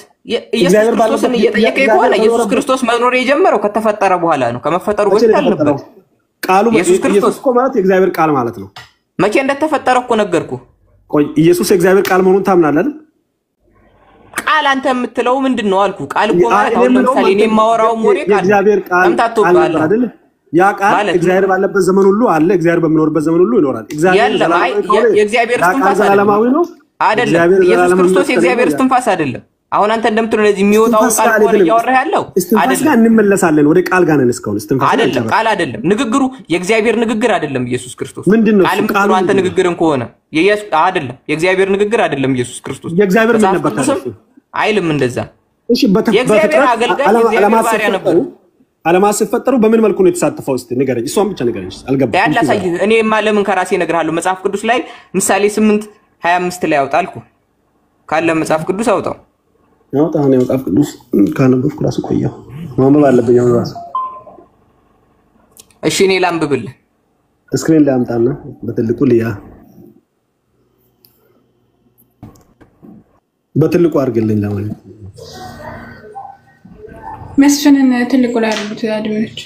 ኢየሱስ ክርስቶስን እየጠየቀ ከሆነ ኢየሱስ ክርስቶስ መኖር የጀመረው ከተፈጠረ በኋላ ነው ከመፈጠሩ በፊት አልነበረ ቃሉ ኢየሱስ ክርስቶስ እኮ ማለት የእግዚአብሔር ቃል ማለት ነው መቼ እንደተፈጠረ እኮ ነገርኩ ቆይ ኢየሱስ የእግዚአብሔር ቃል መሆኑን ታምናለህ አይደል ቃል አንተ የምትለው ምንድነው አልኩ ቃል እኮ ማለት አሁን ለምሳሌ እኔ የማወራው ሞሬ ቃል የእግዚአብሔር ቃል ተምታቶባል አይደል ያ ቃል እግዚአብሔር ባለበት ዘመን ሁሉ አለ እግዚአብሔር በሚኖርበት ዘመን ሁሉ ይኖራል እግዚአብሔር የእግዚአብሔር እስትንፋስ ዘላለማዊ ነው አይደለም ኢየሱስ ክርስቶስ የእግዚአብሔር እስትንፋስ አይደለም አሁን አንተ እንደምትለው ለዚህ የሚወጣው ቃል ነው እያወራህ ያለው አይደለም ጋር እንመለሳለን ወደ ቃል ጋር ነን እስካሁን እስትንፋስ አይደለም ቃል አይደለም ንግግሩ የእግዚአብሔር ንግግር አይደለም ኢየሱስ ክርስቶስ ቃል ቃሉ አንተ ንግግርን ከሆነ የኢየሱስ አይደለም የእግዚአብሔር ንግግር አይደለም ኢየሱስ ክርስቶስ የእግዚአብሔር ምን ነበር አይልም እንደዛ እሺ የእግዚአብሔር አገልጋይ የእግዚአብሔር ባሪያ ነበር ዓለማት ሲፈጠሩ በምን መልኩ ነው የተሳተፈው እስቲ ንገረኝ እሷን ብቻ ንገረኝ አልገባም ያላሳይ እኔ ማለምን ከራሴ እነግርሃለሁ መጽሐፍ ቅዱስ ላይ ምሳሌ 8:25 ላይ አውጣልኩ ካለ መጽሐፍ ቅዱስ አውጣው ያውጣው ነው መጽሐፍ ቅዱስ ካነበብኩ ራሱ ቆየው ማንበብ አለብኝ አሁን ራሱ እሺ እኔ ላንብብልህ ስክሪን ላይ አምጣና በትልቁ ልያ በትልቁ አድርግልኝ ለማለት መስፍንን ትልቁ ላይ አድርጉት አድሚኖች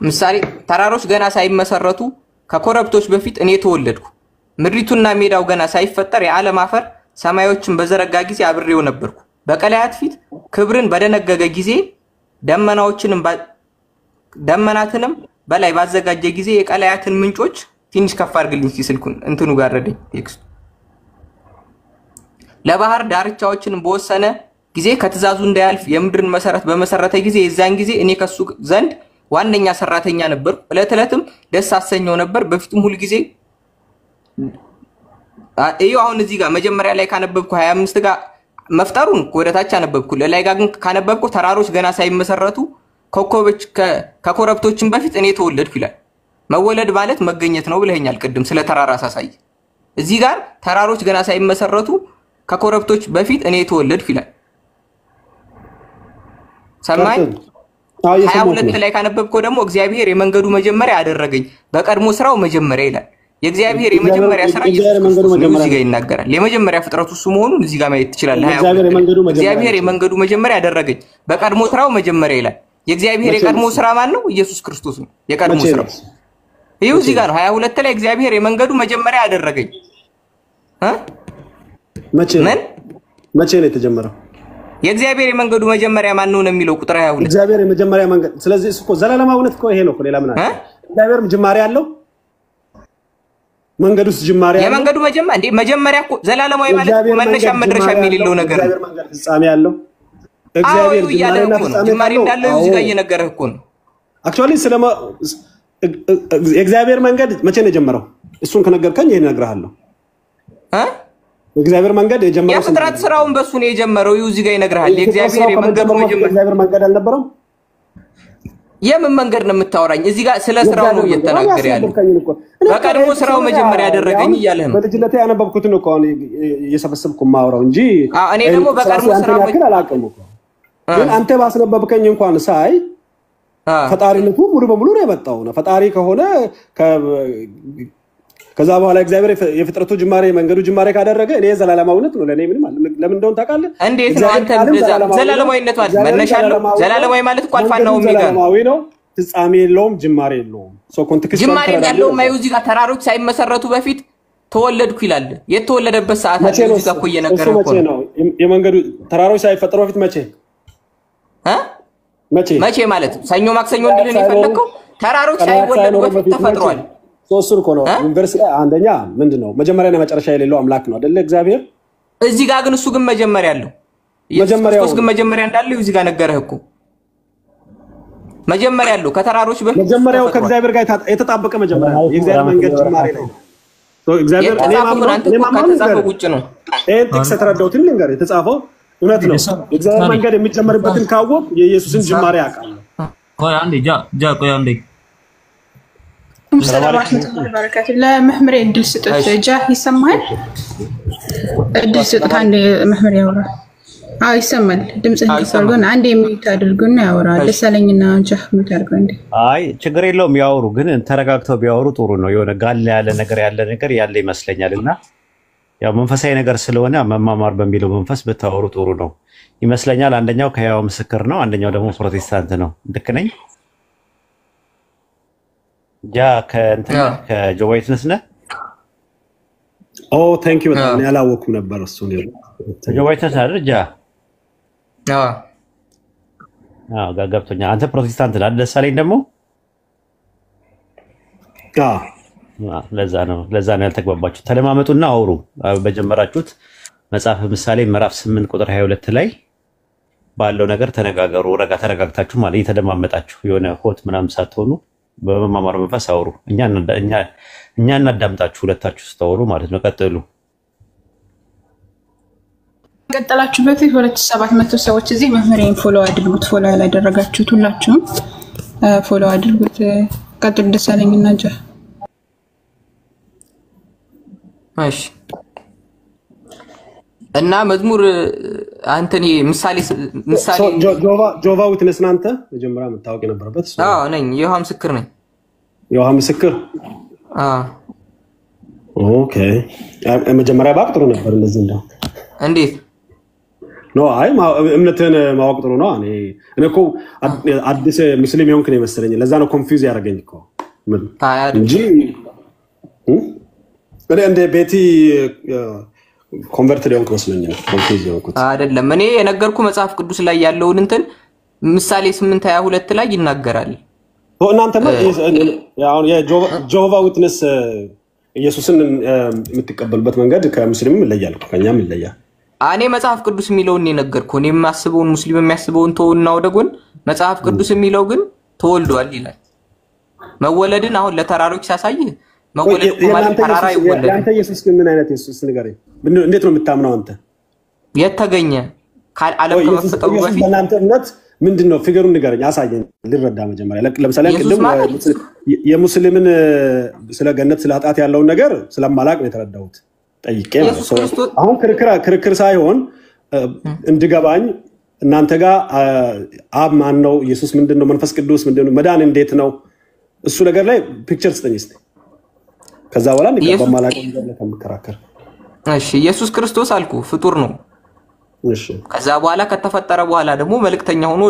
ምሳሌ ተራሮች ገና ሳይመሰረቱ ከኮረብቶች በፊት እኔ ተወለድኩ ምድሪቱና ሜዳው ገና ሳይፈጠር የዓለም አፈር ሰማዮችን በዘረጋ ጊዜ አብሬው ነበርኩ በቀላያት ፊት ክብርን በደነገገ ጊዜ ደመናዎችንም ደመናትንም በላይ ባዘጋጀ ጊዜ የቀላያትን ምንጮች ትንሽ ከፍ አድርግልኝ ሲስልኩን እንትኑ ጋር ረደኝ ቴክስት ለባህር ዳርቻዎችን በወሰነ ጊዜ ከትዛዙ እንዳያልፍ የምድርን መሰረት በመሰረተ ጊዜ የዛን ጊዜ እኔ ከሱ ዘንድ ዋነኛ ሰራተኛ ነበር ለተለተም ደስ አሰኘው ነበር በፊቱም ሁሉ ጊዜ አሁን እዚህ ጋር መጀመሪያ ላይ ካነበብኩ 25 ጋር መፍጠሩን ወደታች አነበብኩ ለላይ ጋር ግን ካነበብኩ ተራሮች ገና ሳይመሰረቱ ኮከቦች ከኮረብቶችን በፊት እኔ ተወለድኩ ይላል መወለድ ማለት መገኘት ነው ብለኛል ቅድም ስለ ተራራ ሳሳይ እዚህ ጋር ተራሮች ገና ሳይመሰረቱ ከኮረብቶች በፊት እኔ ተወለድኩ ይላል ሰማይ 22 ላይ ካነበብከው ደግሞ እግዚአብሔር የመንገዱ መጀመሪያ አደረገኝ በቀድሞ ስራው መጀመሪያ ይላል የእግዚአብሔር የመጀመሪያ ስራ እዚህ ጋር ይናገራል የመጀመሪያ ፍጥረቱ እሱ መሆኑን እዚህ ጋር ማየት ትችላለህ እግዚአብሔር የመንገዱ መጀመሪያ አደረገኝ በቀድሞ ስራው መጀመሪያ ይላል የእግዚአብሔር የቀድሞ ስራ ማን ነው ኢየሱስ ክርስቶስ ነው የቀድሞ ስራው ይሄው እዚህ ጋር 22 ላይ እግዚአብሔር የመንገዱ መጀመሪያ አደረገኝ መቼ ነው የተጀመረው የእግዚአብሔር የመንገዱ መጀመሪያ ማን ነው የሚለው ቁጥር 22 እግዚአብሔር የመጀመሪያ መንገድ ስለዚህ እሱ እኮ ዘላለማዊነት እኮ ይሄ ነው እኮ ሌላ ምን አለ እግዚአብሔር ጅማሬ አለው መንገዱስ ጅማሬ አለው የመንገዱ መጀመሪያ እኮ ዘላለማዊ ማለት መነሻ መድረሻ የሚልለው ነገር ነው ፍጻሜ ያለው እግዚአብሔር ጅማሬ እንዳለው እዚህ ጋር እየነገረህ እኮ ነው አክቹአሊ ስለማ የእግዚአብሔር መንገድ መቼ ነው የጀመረው እሱን ከነገርከኝ ይሄን እነግርሃለሁ እግዚአብሔር መንገድ የጀመረው የፍጥረት ስራውን በሱ ነው የጀመረው እዚህ ጋር ይነግርሃል የእግዚአብሔር የመንገዱ መጀመሪያ እግዚአብሔር መንገድ አልነበረም የምን መንገድ ነው የምታወራኝ እዚህ ጋር ስለ ስራው ነው እየተናገረ ያለው በቀድሞ ስራው መጀመሪያ ያደረገኝ ይያለህ ነው በልጅነቴ ያነበብኩትን ነው ቆን እየሰበሰብኩ ማውራው እንጂ እኔ ደግሞ በቀድሞ ስራው አላቀም እኮ ግን አንተ ባስነበብከኝ እንኳን ሳይ ፈጣሪነቱ ሙሉ በሙሉ ነው የመጣው ነው ፈጣሪ ከሆነ ከዛ በኋላ እግዚአብሔር የፍጥረቱ ጅማሬ መንገዱ ጅማሬ ካደረገ እኔ ዘላለማዊነት ነው ለኔ ምንም ለምን እንደሆነ ታውቃለህ እንዴት ነው አንተ ዘላለማዊነት ማለት መነሻ አለው ዘላለማዊ ማለት እኮ አልፋና ኦሜጋ ዘላለማዊ ነው ፍጻሜ የለውም ጅማሬ የለውም ሶ ኮንቴክስት ጅማሬ ያለው ማዩ እዚህ ጋር ተራሮች ሳይመሰረቱ በፊት ተወለድኩ ይላል የተወለደበት ሰዓት አለ እዚህ ጋር እኮ እየነገረህ እኮ ነው የመንገዱ ተራሮች ሳይፈጠሩ በፊት መቼ ማለት ሰኞ ማክሰኞ እንድልን ይፈልከው ተራሮች ሳይወለዱ በፊት ተፈጥሯል ሶስት እኮ ነው ዩኒቨርስ ላይ አንደኛ ምንድነው መጀመሪያና መጨረሻ የሌለው አምላክ ነው አይደለ እግዚአብሔር እዚህ ጋር ግን እሱ ግን መጀመሪያ አለው ኢየሱስ ግን መጀመሪያ እንዳለው እዚህ ጋር ነገረህ እኮ መጀመሪያ አለው ከተራሮች በፊት መጀመሪያው ከእግዚአብሔር ጋር የተጣበቀ መጀመሪያ የእግዚአብሔር መንገድ ጅማሬ ነው እግዚአብሔር እኔ ማምነው ውጭ ነው ቴክስት ተረዳውትን ልንገር የተጻፈው እውነት ነው የእግዚአብሔር መንገድ የሚጀመርበትን ካወቅ የኢየሱስን ጅማሬ ያውቃል ቆይ አንዴ ቆይ አንዴ ሰላም በረከቱ ለመህመር እድል ስጡት ጃ ይሰማል እድል ስጡት አንዴ መህመር ያወራ ይሰማል ድምጽህ ይሰማል አንዴ የሚት አድርጉና ያወራ ደሳለኝና ጃ ምታርገው እንዴ አይ ችግር የለውም ያወሩ ግን ተረጋግተው ቢያወሩ ጥሩ ነው የሆነ ጋል ያለ ነገር ያለ ይመስለኛልና ያው መንፈሳዊ ነገር ስለሆነ መማማር በሚለው መንፈስ በታወሩ ጥሩ ነው ይመስለኛል አንደኛው ከያው ምስክር ነው አንደኛው ደግሞ ፕሮቴስታንት ነው ልክ ነኝ ያ ከጆቫይት ነስነ ታንክ ዩ በጣም ያላወኩም ነበር እሱ ነው ጆቫይት ነስ አይደል ጃ ገብቶኛል አንተ ፕሮቴስታንት ነህ ደሳለኝ ደግሞ ለዛ ነው ያልተግባባችሁ ተለማመጡና አውሩ በጀመራችሁት መጽሐፍ ምሳሌ ምዕራፍ 8 ቁጥር 22 ላይ ባለው ነገር ተነጋገሩ ረጋ ተረጋግታችሁ ማለት እየተደማመጣችሁ የሆነ ሆት ምናምን ሳትሆኑ በመማማር መንፈስ አውሩ እኛ እናዳምጣችሁ ሁለታችሁ ስታወሩ ማለት ነው ቀጥሉ ቀጥላችሁበት 2700 ሰዎች እዚህ መምህሬን ፎሎ አድርጉት ፎሎ ያላደረጋችሁት ሁላችሁም ፎሎ አድርጉት ቀጥሉ ደሳለኝና ጃ እሺ እና መዝሙር አንተኒ ምሳሌ ጆቫ ዊትነስ ናንተ መጀመሪያ መታወቅ የነበረበት ነኝ የዮሐ ምስክር ነኝ የዮሐ ምስክር ኦኬ መጀመሪያ ባቅ ጥሩ ነበር እንደዚህ እንደው እንዴት ኖ አይ እምነትን ማወቅ ጥሩ ነው እኔ እኮ አዲስ ሙስሊም የሆንክ ነው መሰለኝ ለዛ ነው ኮንፊውዝ ያደረገኝ እኮ ምን እንጂ እንደ ቤቲ ኮንቨርት ሊሆን መስሎኛል ኮንፊውዝ ያልኩት አይደለም እኔ የነገርኩ መጽሐፍ ቅዱስ ላይ ያለውን እንትን ምሳሌ 8:22 ላይ ይናገራል እናንተማ አሁን የጆሆቫ ዊትነስ ኢየሱስን የምትቀበሉበት መንገድ ከሙስሊምም ይለያል፣ ከኛም ይለያል። እኔ መጽሐፍ ቅዱስ የሚለውን የነገርኩህ እኔ የማስበውን ሙስሊም የሚያስበውን ተውና ወደ ጎን መጽሐፍ ቅዱስ የሚለው ግን ተወልዷል ይላል። መወለድን አሁን ለተራሮች ሲያሳይህ መወለድ ማለት ተራራ ይወለድ። ያንተ ኢየሱስ ግን ምን አይነት ኢየሱስ ንገረኝ? እንዴት ነው የምታምነው አንተ? የተገኘ ዓለም ከመፈጠሩ በፊት በእናንተ እምነት ምንድነው? ፊገሩን ንገረኝ፣ አሳየኝ ልረዳ። መጀመሪያ ለምሳሌ ቅድም የሙስሊምን ስለ ገነት ስለ ኃጢአት ያለውን ነገር ስለማላቅ ነው የተረዳሁት ጠይቄ ማለት ነው። አሁን ክርክር ሳይሆን እንድገባኝ እናንተ ጋር አብ ማን ነው? ኢየሱስ ምንድነው? መንፈስ ቅዱስ ምንድነው? መዳን እንዴት ነው? እሱ ነገር ላይ ፒክቸር ስጠኝ እስቲ። ከዛ በኋላ እንገባ ማላቅ ነገር ለተመከራከር። እሺ ኢየሱስ ክርስቶስ አልኩ ፍጡር ነው። እሺ ከዛ በኋላ ከተፈጠረ በኋላ ደግሞ መልእክተኛ ሆኖ